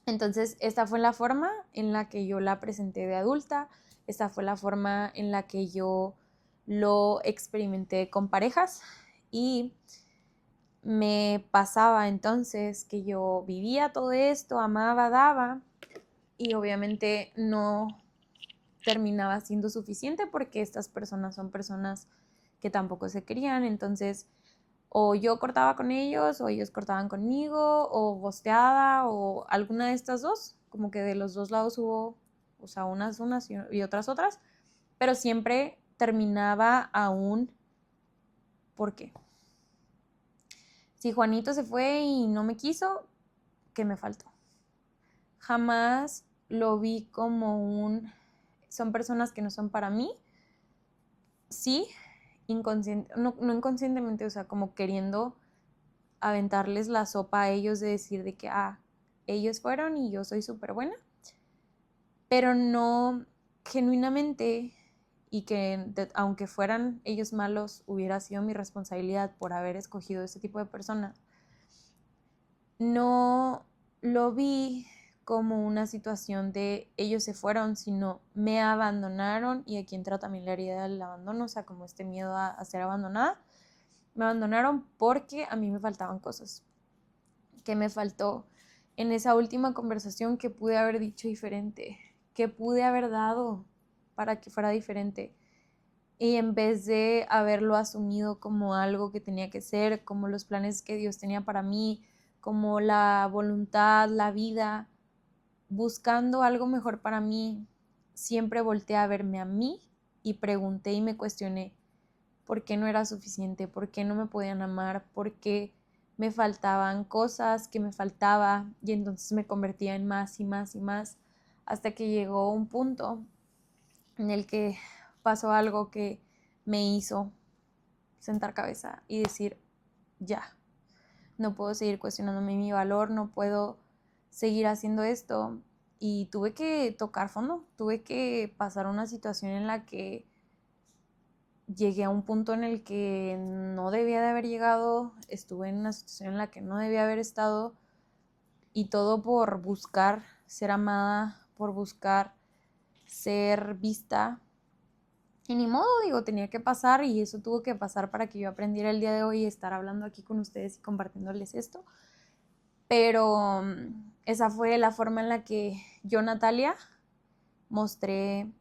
Entonces, esta fue la forma en la que yo la presenté de adulta, esta fue la forma en la que yo lo experimenté con parejas y me pasaba entonces que yo vivía todo esto, amaba, daba y obviamente no terminaba siendo suficiente porque estas personas son personas que tampoco se querían, entonces o yo cortaba con ellos, o ellos cortaban conmigo, o gosteada, o alguna de estas dos, como que de los dos lados hubo, o sea, unas y otras, pero siempre terminaba aún, ¿por qué? Si Juanito se fue y no me quiso, ¿qué me faltó? Jamás lo vi como son personas que no son para mí, sí, no inconscientemente, o sea, como queriendo aventarles la sopa a ellos de decir de que, ellos fueron y yo soy súper buena, pero no genuinamente y que aunque fueran ellos malos, hubiera sido mi responsabilidad por haber escogido ese tipo de personas. No lo vi como una situación de ellos se fueron, sino me abandonaron y aquí entra también la herida del abandono, o sea, como este miedo a ser abandonada. Me abandonaron porque a mí me faltaban cosas. ¿Qué me faltó en esa última conversación que pude haber dicho diferente? ¿Qué pude haber dado? para que fuera diferente. Y en vez de haberlo asumido como algo que tenía que ser, como los planes que Dios tenía para mí, como la voluntad, la vida, buscando algo mejor para mí, siempre volteé a verme a mí y pregunté y me cuestioné por qué no era suficiente, por qué no me podían amar, por qué me faltaban cosas que me faltaba, y entonces me convertía en más y más y más, hasta que llegó un punto en el que pasó algo que me hizo sentar cabeza y decir, ya, no puedo seguir cuestionándome mi valor, no puedo seguir haciendo esto. Y tuve que tocar fondo, tuve que pasar una situación en la que llegué a un punto en el que no debía de haber llegado, estuve en una situación en la que no debía haber estado, y todo por buscar ser amada, por buscar ser vista. Y ni modo, digo, tenía que pasar, y eso tuvo que pasar para que yo aprendiera el día de hoy estar hablando aquí con ustedes y compartiéndoles esto. Pero esa fue la forma en la que yo, Natalia, mostré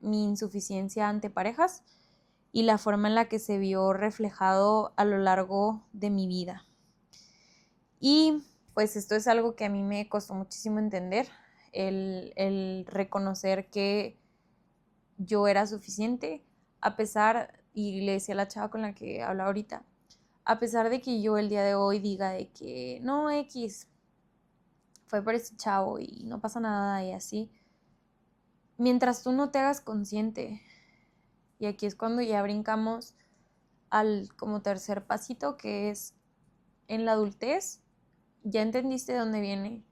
mi insuficiencia ante parejas, y la forma en la que se vio reflejado a lo largo de mi vida. Y pues esto es algo que a mí me costó muchísimo entender, el reconocer que yo era suficiente, a pesar, y le decía a la chava con la que habla ahorita, a pesar de que yo el día de hoy diga de que no, X, fue por ese chavo y no pasa nada y así, mientras tú no te hagas consciente, y aquí es cuando ya brincamos al como tercer pasito, que es en la adultez, ya entendiste de dónde viene,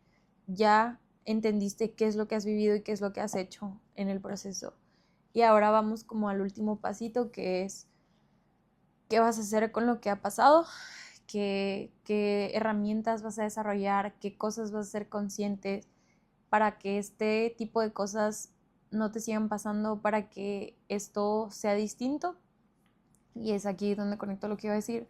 ya entendiste qué es lo que has vivido y qué es lo que has hecho en el proceso. Y ahora vamos como al último pasito, que es qué vas a hacer con lo que ha pasado, qué herramientas vas a desarrollar, qué cosas vas a ser consciente para que este tipo de cosas no te sigan pasando, para que esto sea distinto. Y es aquí donde conecto lo que iba a decir.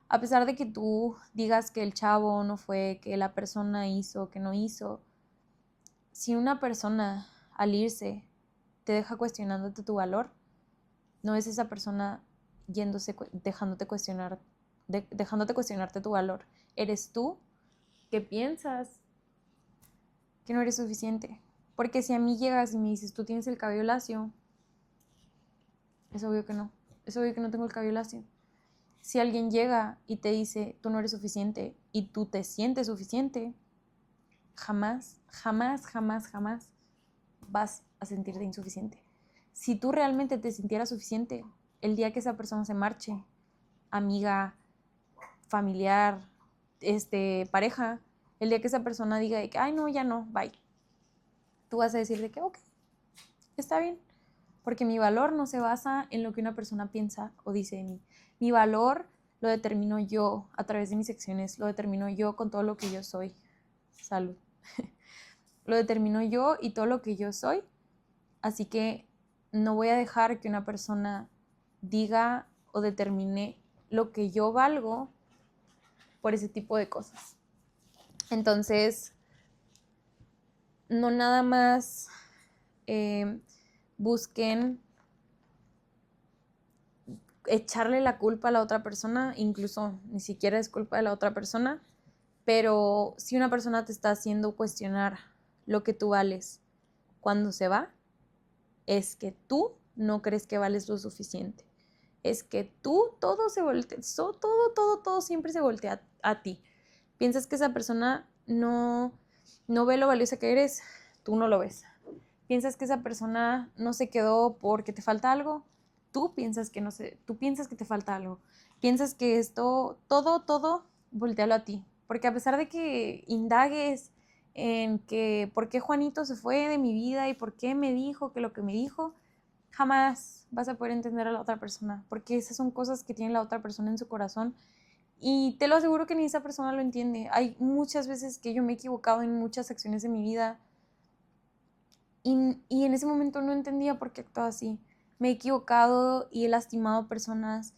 A pesar de que tú digas que el chavo no fue, que la persona hizo, que no hizo, si una persona al irse te deja cuestionándote tu valor, no es esa persona dejándote cuestionarte tu valor. Eres tú que piensas que no eres suficiente. Porque si a mí llegas y me dices, tú tienes el cabello lacio, es obvio que no. Es obvio que no tengo el cabello lacio. Si alguien llega y te dice, tú no eres suficiente, y tú te sientes suficiente, jamás, jamás, jamás, jamás vas a sentirte insuficiente. Si tú realmente te sintieras suficiente, el día que esa persona se marche, amiga, familiar, pareja, el día que esa persona diga de que, ay, no, ya no, bye, tú vas a decir de que, ok, está bien, porque mi valor no se basa en lo que una persona piensa o dice de mí. Mi valor lo determino yo a través de mis acciones, lo determino yo con todo lo que yo soy. Salud. Lo determino yo y todo lo que yo soy, así que no voy a dejar que una persona diga o determine lo que yo valgo por ese tipo de cosas. Entonces, no nada más busquen echarle la culpa a la otra persona, incluso ni siquiera es culpa de la otra persona, pero si una persona te está haciendo cuestionar lo que tú vales cuando se va, es que tú no crees que vales lo suficiente. Es que tú todo se voltea, todo siempre se voltea a ti. Piensas que esa persona no ve lo valiosa que eres, tú no lo ves. Piensas que esa persona no se quedó porque te falta algo, tú piensas que te falta algo. Piensas que esto, todo, voltealo a ti. Porque a pesar de que indagues en que por qué Juanito se fue de mi vida y por qué me dijo que lo que me dijo, jamás vas a poder entender a la otra persona, porque esas son cosas que tiene la otra persona en su corazón, y te lo aseguro que ni esa persona lo entiende. Hay muchas veces que yo me he equivocado en muchas acciones de mi vida, y en ese momento no entendía por qué actuaba así. Me he equivocado y he lastimado personas,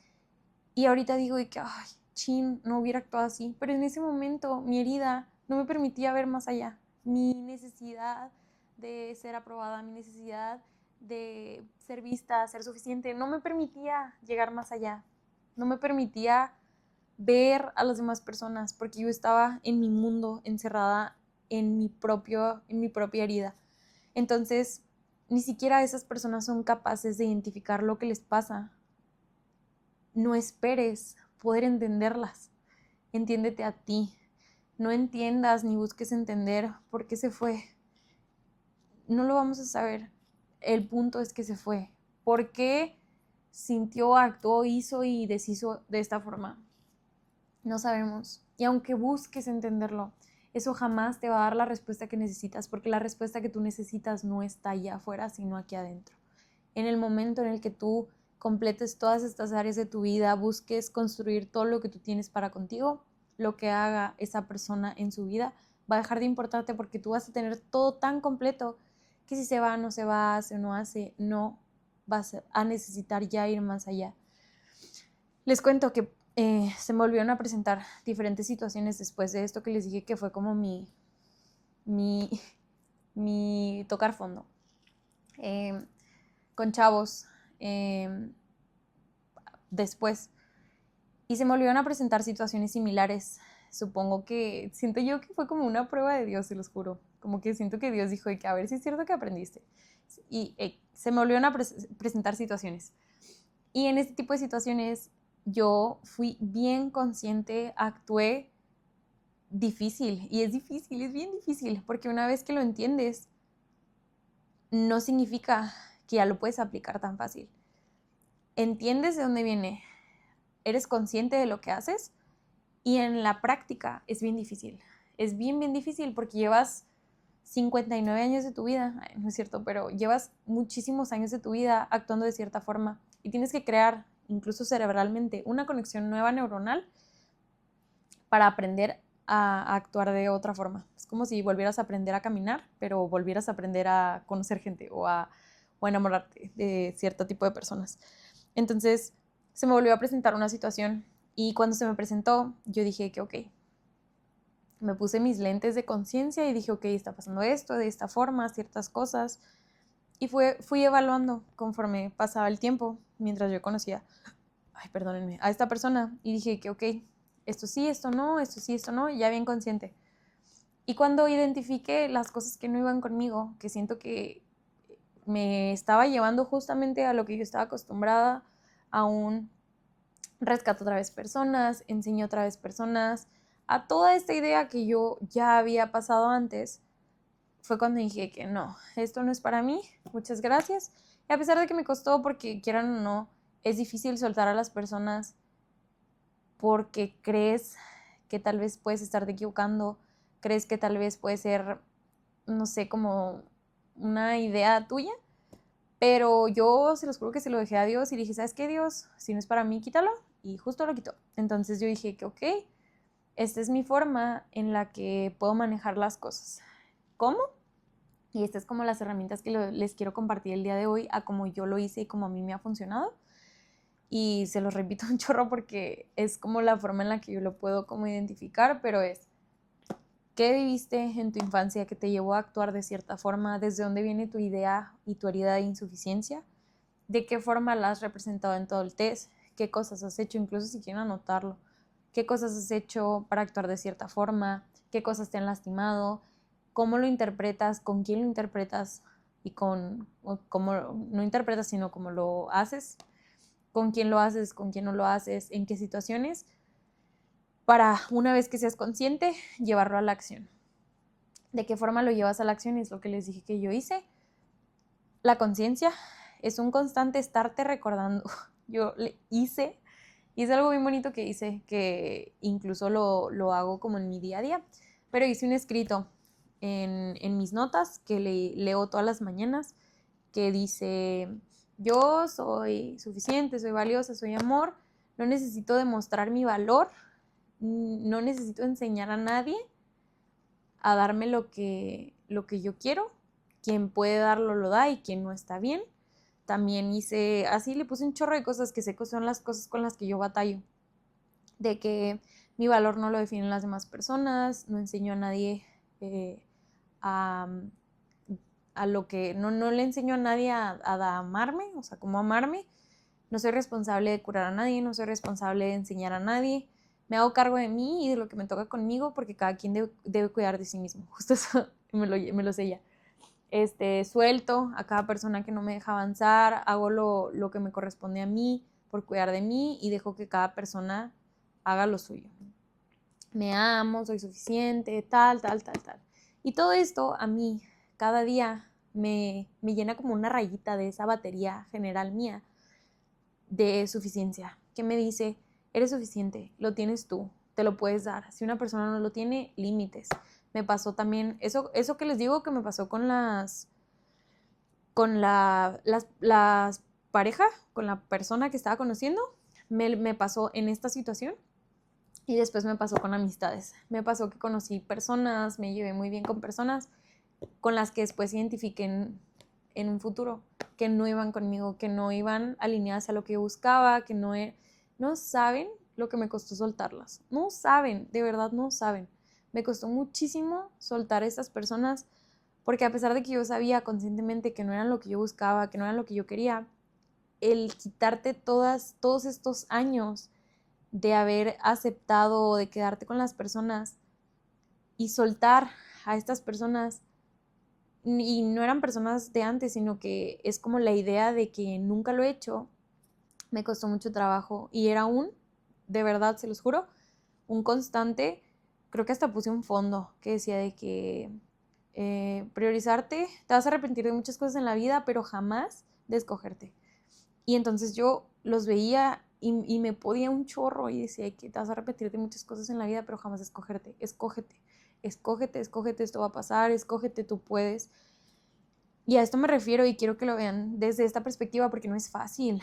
y ahorita digo de que, ay, chin, no hubiera actuado así, pero en ese momento mi herida no me permitía ver más allá. Mi necesidad de ser aprobada, mi necesidad de ser vista, ser suficiente, no me permitía llegar más allá, no me permitía ver a las demás personas, porque yo estaba en mi mundo, encerrada en mi propia herida. Entonces, ni siquiera esas personas son capaces de identificar lo que les pasa. No esperes poder entenderlas. Entiéndete a ti. No entiendas ni busques entender por qué se fue. No lo vamos a saber. El punto es que se fue. ¿Por qué sintió, actuó, hizo y deshizo de esta forma? No sabemos. Y aunque busques entenderlo, eso jamás te va a dar la respuesta que necesitas, porque la respuesta que tú necesitas no está allá afuera, sino aquí adentro. En el momento en el que tú completes todas estas áreas de tu vida, busques construir todo lo que tú tienes para contigo, lo que haga esa persona en su vida va a dejar de importarte, porque tú vas a tener todo tan completo que si se va, no se va, hace o no hace, no vas a necesitar ya ir más allá. Les cuento que se me volvieron a presentar diferentes situaciones después de esto que les dije que fue como mi tocar fondo. Con chavos después. Y se me volvieron a presentar situaciones similares. Supongo que, siento yo que fue como una prueba de Dios, se los juro. Como que siento que Dios dijo que a ver si es cierto que aprendiste. Y se me volvieron a presentar situaciones. Y en este tipo de situaciones yo fui bien consciente, actué difícil. Y es difícil, es bien difícil, porque una vez que lo entiendes, no significa que ya lo puedes aplicar tan fácil. Entiendes de dónde viene, eres consciente de lo que haces, y en la práctica es bien difícil. Es bien difícil porque llevas 59 años de tu vida, no es cierto, pero llevas muchísimos años de tu vida actuando de cierta forma y tienes que crear, incluso cerebralmente, una conexión nueva neuronal para aprender a actuar de otra forma. Es como si volvieras a aprender a caminar, pero volvieras a aprender a conocer gente o a enamorarte de cierto tipo de personas. Entonces, se me volvió a presentar una situación y cuando se me presentó, yo dije que ok. Me puse mis lentes de conciencia y dije, ok, está pasando esto, de esta forma, ciertas cosas. Y fui evaluando conforme pasaba el tiempo, mientras yo conocía, a esta persona. Y dije que ok, esto sí, esto no, esto sí, esto no, y ya bien consciente. Y cuando identifiqué las cosas que no iban conmigo, que siento que me estaba llevando justamente a lo que yo estaba acostumbrada, a un rescato otra vez personas, enseño otra vez personas, a toda esta idea que yo ya había pasado antes, fue cuando dije que no, esto no es para mí, muchas gracias. Y a pesar de que me costó, porque quieran o no, es difícil soltar a las personas porque crees que tal vez puedes estarte equivocando, crees que tal vez puede ser, no sé, como una idea tuya, pero yo se los juro que se lo dejé a Dios y dije, ¿sabes qué, Dios? Si no es para mí, quítalo. Y justo lo quitó. Entonces yo dije que ok, esta es mi forma en la que puedo manejar las cosas. ¿Cómo? Y estas es como las herramientas que les quiero compartir el día de hoy, a como yo lo hice y como a mí me ha funcionado. Y se los repito un chorro porque es como la forma en la que yo lo puedo como identificar, pero es, ¿qué viviste en tu infancia que te llevó a actuar de cierta forma? ¿Desde dónde viene tu idea y tu herida de insuficiencia? ¿De qué forma la has representado en todo el test? ¿Qué cosas has hecho? Incluso si quieren anotarlo. ¿Qué cosas has hecho para actuar de cierta forma? ¿Qué cosas te han lastimado? ¿Cómo lo interpretas? ¿Con quién lo interpretas? Y cómo no interpretas, sino cómo lo haces. ¿Con quién lo haces? ¿Con quién no lo haces? ¿En qué situaciones? Para, una vez que seas consciente, llevarlo a la acción. ¿De qué forma lo llevas a la acción? Es lo que les dije que yo hice. La conciencia es un constante estarte recordando. Yo hice algo bien bonito que hice, que incluso lo hago como en mi día a día, pero hice un escrito en mis notas que leo todas las mañanas, que dice, yo soy suficiente, soy valiosa, soy amor, no necesito demostrar mi valor, no necesito enseñar a nadie a darme lo que yo quiero. Quien puede darlo lo da y quien no está bien. También hice, así le puse un chorro de cosas que sé que son las cosas con las que yo batallo. De que mi valor no lo definen las demás personas, no enseño a nadie a a lo que no le enseño a nadie a amarme, o sea, cómo amarme. No soy responsable de curar a nadie, no soy responsable de enseñar a nadie. Me hago cargo de mí y de lo que me toca conmigo porque cada quien debe cuidar de sí mismo. Justo eso me lo sé ya. Suelto a cada persona que no me deja avanzar, hago lo que me corresponde a mí por cuidar de mí y dejo que cada persona haga lo suyo. Me amo, soy suficiente, tal. Y todo esto a mí cada día me llena como una rayita de esa batería general mía de suficiencia, que me dice, eres suficiente, lo tienes tú, te lo puedes dar. Si una persona no lo tiene, límites. Me pasó también, eso que les digo que me pasó con las pareja, con la persona que estaba conociendo, me pasó en esta situación. Y después me pasó con amistades. Me pasó que conocí personas, me llevé muy bien con personas con las que después identifiqué en un futuro que no iban conmigo, que no iban alineadas a lo que yo buscaba, que no saben lo que me costó soltarlas. No saben, de verdad no saben. Me costó muchísimo soltar a estas personas porque a pesar de que yo sabía conscientemente que no eran lo que yo buscaba, que no eran lo que yo quería, el quitarte todos estos años de haber aceptado, de quedarte con las personas y soltar a estas personas, y no eran personas de antes, sino que es como la idea de que nunca lo he hecho, me costó mucho trabajo y era de verdad, se los juro, un constante. Creo que hasta puse un fondo que decía de que priorizarte, te vas a arrepentir de muchas cosas en la vida, pero jamás de escogerte. Y entonces yo los veía y me podía un chorro y decía que te vas a arrepentir de muchas cosas en la vida, pero jamás de escogerte. Escógete, esto va a pasar, escógete, tú puedes. Y a esto me refiero y quiero que lo vean desde esta perspectiva porque no es fácil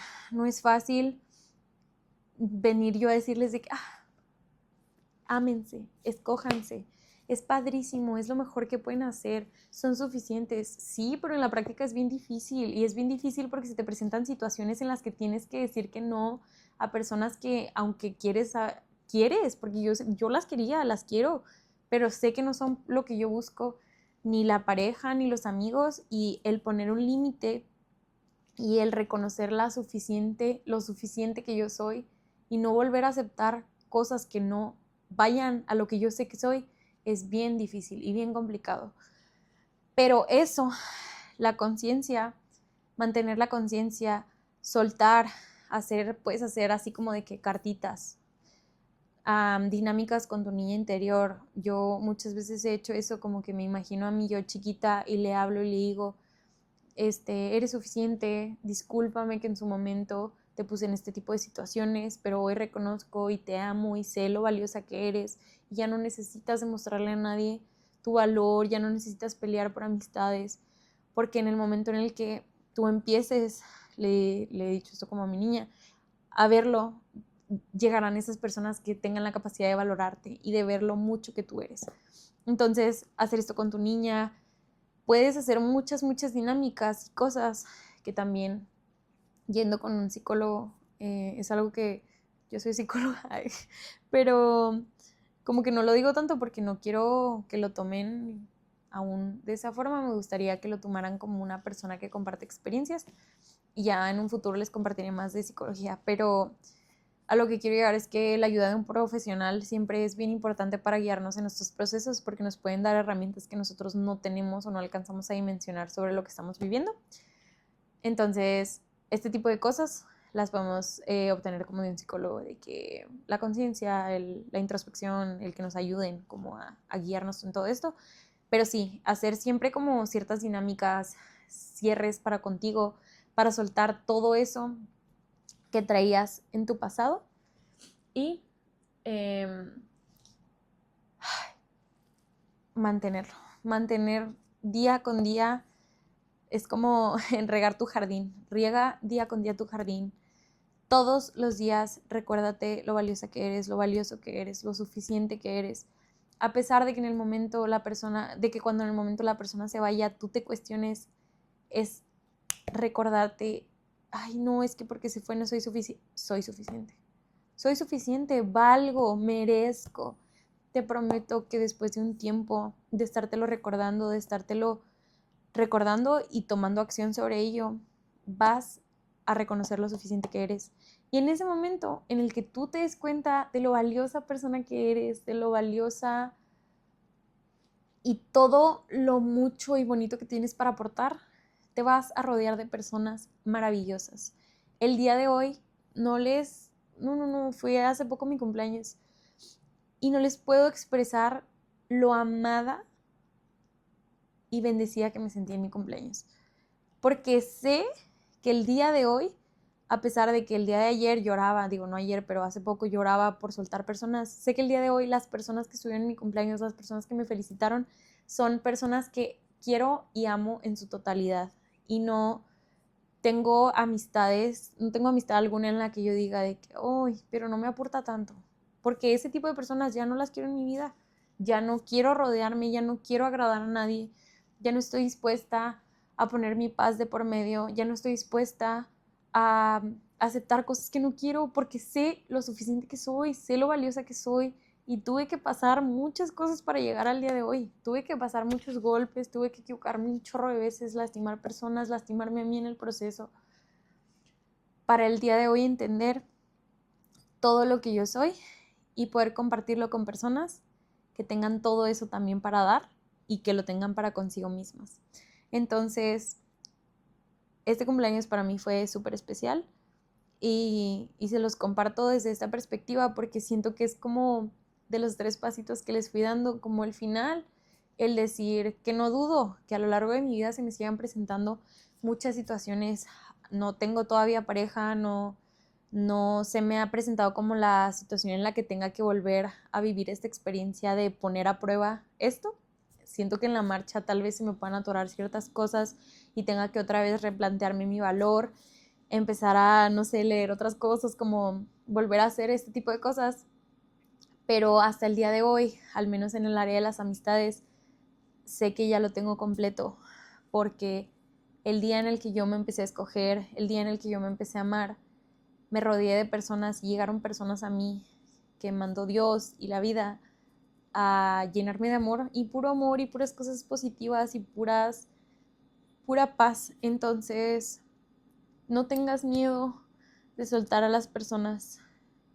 venir yo a decirles de que, ámense, escójanse, es padrísimo, es lo mejor que pueden hacer, son suficientes, sí, pero en la práctica es bien difícil y es bien difícil porque se te presentan situaciones en las que tienes que decir que no a personas que aunque quieres, porque yo las quería, las quiero, pero sé que no son lo que yo busco, ni la pareja, ni los amigos, y el poner un límite y el reconocer lo suficiente que yo soy y no volver a aceptar cosas que no vayan a lo que yo sé que soy, es bien difícil y bien complicado. Pero eso, la conciencia, mantener la conciencia, soltar, puedes hacer así como de que cartitas, dinámicas con tu niña interior. Yo muchas veces he hecho eso, como que me imagino a mí yo chiquita y le hablo y le digo, eres suficiente, discúlpame que en su momento te puse en este tipo de situaciones, pero hoy reconozco y te amo y sé lo valiosa que eres y ya no necesitas demostrarle a nadie tu valor, ya no necesitas pelear por amistades, porque en el momento en el que tú empieces, le he dicho esto como a mi niña, a verlo, llegarán esas personas que tengan la capacidad de valorarte y de ver lo mucho que tú eres. Entonces, hacer esto con tu niña, puedes hacer muchas dinámicas y cosas que también yendo con un psicólogo es algo que yo soy psicóloga, pero como que no lo digo tanto porque no quiero que lo tomen aún de esa forma. Me gustaría que lo tomaran como una persona que comparte experiencias y ya en un futuro les compartiré más de psicología, pero a lo que quiero llegar es que la ayuda de un profesional siempre es bien importante para guiarnos en estos procesos porque nos pueden dar herramientas que nosotros no tenemos o no alcanzamos a dimensionar sobre lo que estamos viviendo. Entonces, este tipo de cosas las podemos obtener como de un psicólogo, de que la conciencia, la introspección, el que nos ayuden como a guiarnos en todo esto. Pero sí, hacer siempre como ciertas dinámicas, cierres para contigo, para soltar todo eso que traías en tu pasado y mantener día con día. Es como en regar tu jardín, riega día con día tu jardín. Todos los días recuérdate lo valiosa que eres, lo valioso que eres, lo suficiente que eres. A pesar de que cuando en el momento la persona se vaya, tú te cuestiones, es recordarte, ay no, es que porque se fue no soy suficiente. Soy suficiente, valgo, merezco. Te prometo que después de un tiempo de estártelo recordando, de estártelo recordando y tomando acción sobre ello, vas a reconocer lo suficiente que eres. Y en ese momento en el que tú te des cuenta de lo valiosa persona que eres, de lo valiosa y todo lo mucho y bonito que tienes para aportar, te vas a rodear de personas maravillosas. El día de hoy fue hace poco mi cumpleaños y no les puedo expresar lo amada y bendecida que me sentí en mi cumpleaños. Porque sé que el día de hoy, a pesar de que el día de ayer lloraba, digo no ayer, pero hace poco lloraba por soltar personas, sé que el día de hoy las personas que estuvieron en mi cumpleaños, las personas que me felicitaron, son personas que quiero y amo en su totalidad. Y no tengo amistad alguna en la que yo diga de que, uy, pero no me aporta tanto. Porque ese tipo de personas ya no las quiero en mi vida. Ya no quiero rodearme, ya no quiero agradar a nadie, ya no estoy dispuesta a poner mi paz de por medio, ya no estoy dispuesta a aceptar cosas que no quiero porque sé lo suficiente que soy, sé lo valiosa que soy y tuve que pasar muchas cosas para llegar al día de hoy. Tuve que pasar muchos golpes, tuve que equivocarme un chorro de veces, lastimar personas, lastimarme a mí en el proceso para el día de hoy entender todo lo que yo soy y poder compartirlo con personas que tengan todo eso también para dar y que lo tengan para consigo mismas. Entonces, este cumpleaños para mí fue súper especial y se los comparto desde esta perspectiva porque siento que es como de los 3 pasitos que les fui dando, como el final, el decir que no dudo que a lo largo de mi vida se me sigan presentando muchas situaciones. No tengo todavía pareja, no se me ha presentado como la situación en la que tenga que volver a vivir esta experiencia de poner a prueba esto. Siento que en la marcha tal vez se me puedan atorar ciertas cosas y tenga que otra vez replantearme mi valor, empezar a, no sé, leer otras cosas, como volver a hacer este tipo de cosas. Pero hasta el día de hoy, al menos en el área de las amistades, sé que ya lo tengo completo, porque el día en el que yo me empecé a escoger, el día en el que yo me empecé a amar, me rodeé de personas y llegaron personas a mí que mandó Dios y la vida a llenarme de amor y puras cosas positivas y pura paz. Entonces, no tengas miedo de soltar a las personas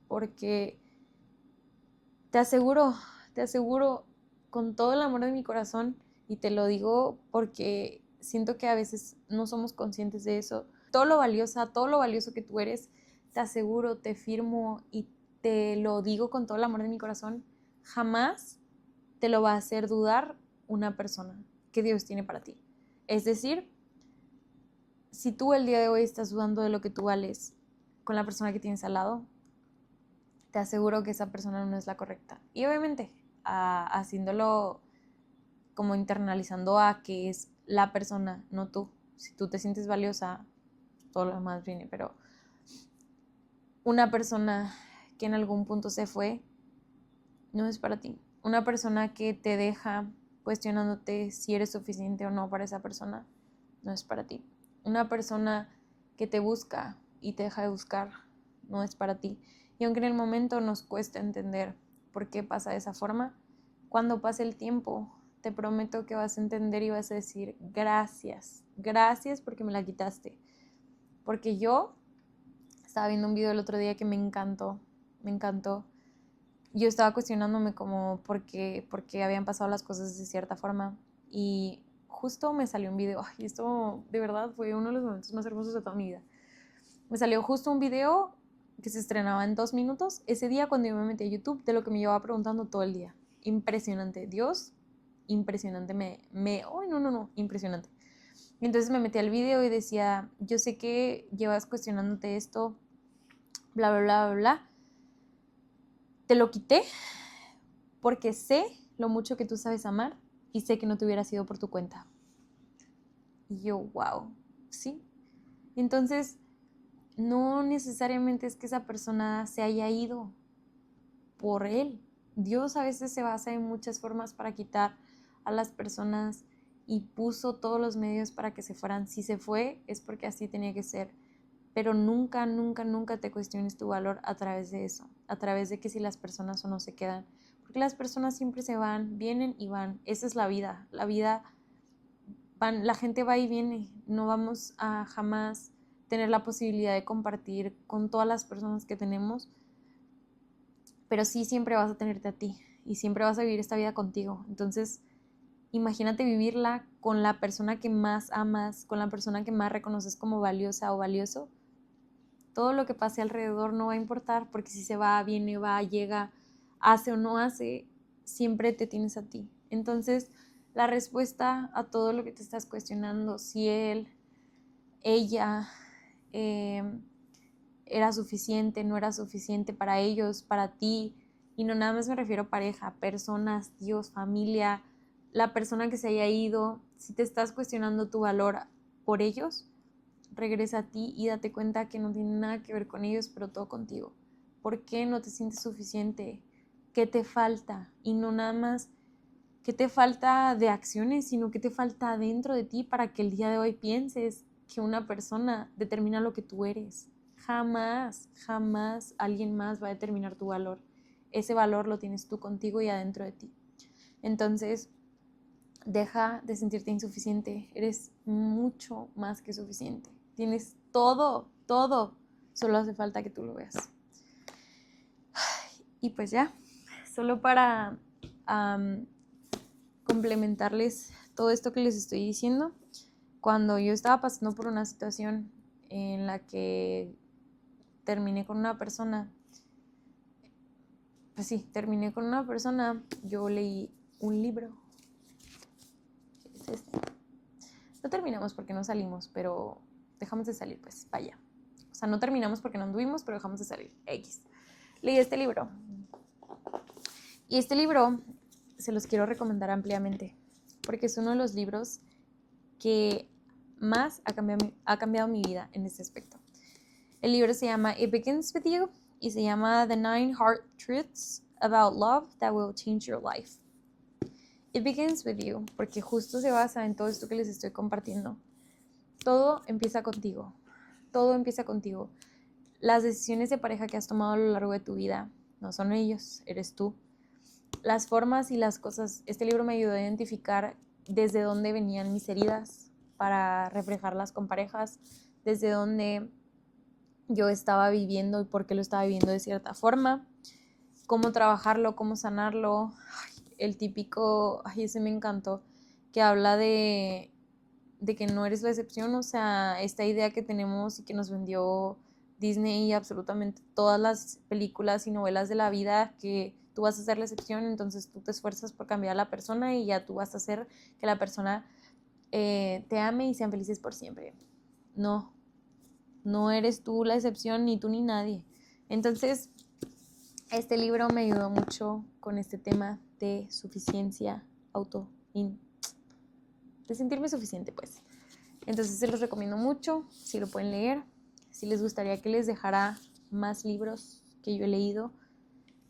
porque te aseguro con todo el amor de mi corazón y te lo digo porque siento que a veces no somos conscientes de eso. Todo lo valioso que tú eres, te aseguro, te firmo y te lo digo con todo el amor de mi corazón, jamás te lo va a hacer dudar una persona que Dios tiene para ti. Es decir, si tú el día de hoy estás dudando de lo que tú vales con la persona que tienes al lado, te aseguro que esa persona no es la correcta. Y obviamente, haciéndolo como internalizando a que es la persona, no tú. Si tú te sientes valiosa, todo lo demás viene, pero una persona que en algún punto se fue, no es para ti. Una persona que te deja cuestionándote si eres suficiente o no para esa persona, no es para ti. Una persona que te busca y te deja de buscar, no es para ti. Y aunque en el momento nos cuesta entender por qué pasa de esa forma, cuando pase el tiempo, te prometo que vas a entender y vas a decir gracias, gracias porque me la quitaste. Porque yo estaba viendo un video el otro día que me encantó. Yo estaba cuestionándome como por qué habían pasado las cosas de cierta forma y justo me salió un video, y esto de verdad fue uno de los momentos más hermosos de toda mi vida. Me salió justo un video que se estrenaba en 2 minutos ese día cuando yo me metí a YouTube de lo que me llevaba preguntando todo el día. Impresionante, Dios, impresionante, impresionante. Entonces me metí al video y decía, yo sé que llevas cuestionándote esto, bla, bla, bla, bla, bla. Te lo quité porque sé lo mucho que tú sabes amar y sé que no te hubiera sido por tu cuenta. Y yo, wow, ¿sí? Entonces, no necesariamente es que esa persona se haya ido por él. Dios a veces se basa en muchas formas para quitar a las personas y puso todos los medios para que se fueran. Si se fue, es porque así tenía que ser. Pero nunca, nunca, nunca te cuestiones tu valor a través de eso, a través de que si las personas o no se quedan. Porque las personas siempre se van, vienen y van. Esa es la vida. La vida la gente va y viene, no vamos a jamás tener la posibilidad de compartir con todas las personas que tenemos, pero sí siempre vas a tenerte a ti y siempre vas a vivir esta vida contigo. Entonces, imagínate vivirla con la persona que más amas, con la persona que más reconoces como valiosa o valioso. Todo lo que pase alrededor no va a importar, porque si se va, viene, va, llega, hace o no hace, siempre te tienes a ti. Entonces, la respuesta a todo lo que te estás cuestionando, si él, ella, era suficiente, no era suficiente para ellos, para ti, y no nada más me refiero a pareja, personas, Dios, familia, la persona que se haya ido, si te estás cuestionando tu valor por ellos, regresa a ti y date cuenta que no tiene nada que ver con ellos, pero todo contigo. ¿Por qué no te sientes suficiente? ¿Qué te falta? Y no nada más qué te falta de acciones, sino qué te falta dentro de ti para que el día de hoy pienses que una persona determina lo que tú eres. Jamás, jamás alguien más va a determinar tu valor. Ese valor lo tienes tú contigo y adentro de ti. Entonces, deja de sentirte insuficiente. Eres mucho más que suficiente. Tienes todo, todo. Solo hace falta que tú lo veas. Y pues ya, solo para complementarles todo esto que les estoy diciendo, cuando yo estaba pasando por una situación en la que terminé con una persona, yo leí un libro. ¿Qué es este? No terminamos porque no salimos, pero dejamos de salir, pues, vaya. O sea, no terminamos porque no anduvimos, pero dejamos de salir. X. Leí este libro. Y este libro se los quiero recomendar ampliamente, porque es uno de los libros que más ha cambiado mi vida en este aspecto. El libro se llama It Begins With You y se llama The 9 Hard Truths About Love That Will Change Your Life. It Begins With You, porque justo se basa en todo esto que les estoy compartiendo. Todo empieza contigo. Todo empieza contigo. Las decisiones de pareja que has tomado a lo largo de tu vida no son ellos, eres tú. Las formas y las cosas. Este libro me ayudó a identificar desde dónde venían mis heridas para reflejarlas con parejas, desde dónde yo estaba viviendo y por qué lo estaba viviendo de cierta forma, cómo trabajarlo, cómo sanarlo. El típico, ese me encantó, que habla de que no eres la excepción, o sea, esta idea que tenemos y que nos vendió Disney y absolutamente todas las películas y novelas de la vida, que tú vas a ser la excepción, entonces tú te esfuerzas por cambiar a la persona y ya tú vas a hacer que la persona te ame y sean felices por siempre. No eres tú la excepción, ni tú ni nadie. Entonces, este libro me ayudó mucho con este tema de suficiencia, de sentirme suficiente, pues. Entonces se los recomiendo mucho, si lo pueden leer. Si les gustaría que les dejara más libros que yo he leído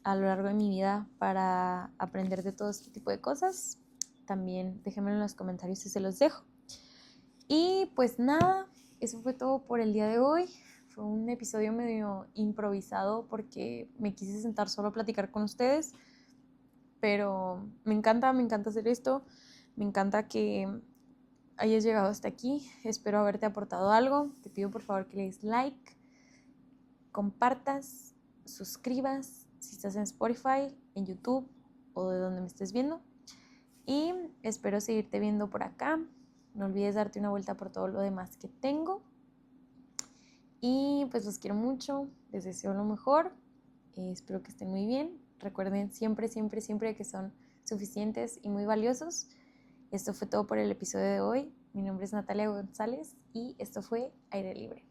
a lo largo de mi vida para aprender de todo este tipo de cosas, también déjenmelo en los comentarios si se los dejo. Y pues nada, eso fue todo por el día de hoy. Fue un episodio medio improvisado porque me quise sentar solo a platicar con ustedes, pero me encanta hacer esto. Me encanta que hayas llegado hasta aquí. Espero haberte aportado algo. Te pido por favor que le des like, compartas, suscribas si estás en Spotify, en YouTube o de donde me estés viendo. Y espero seguirte viendo por acá. No olvides darte una vuelta por todo lo demás que tengo. Y pues los quiero mucho. Les deseo lo mejor. Espero que estén muy bien. Recuerden siempre que son suficientes y muy valiosos. Esto fue todo por el episodio de hoy. Mi nombre es Natalia González y esto fue Aire Libre.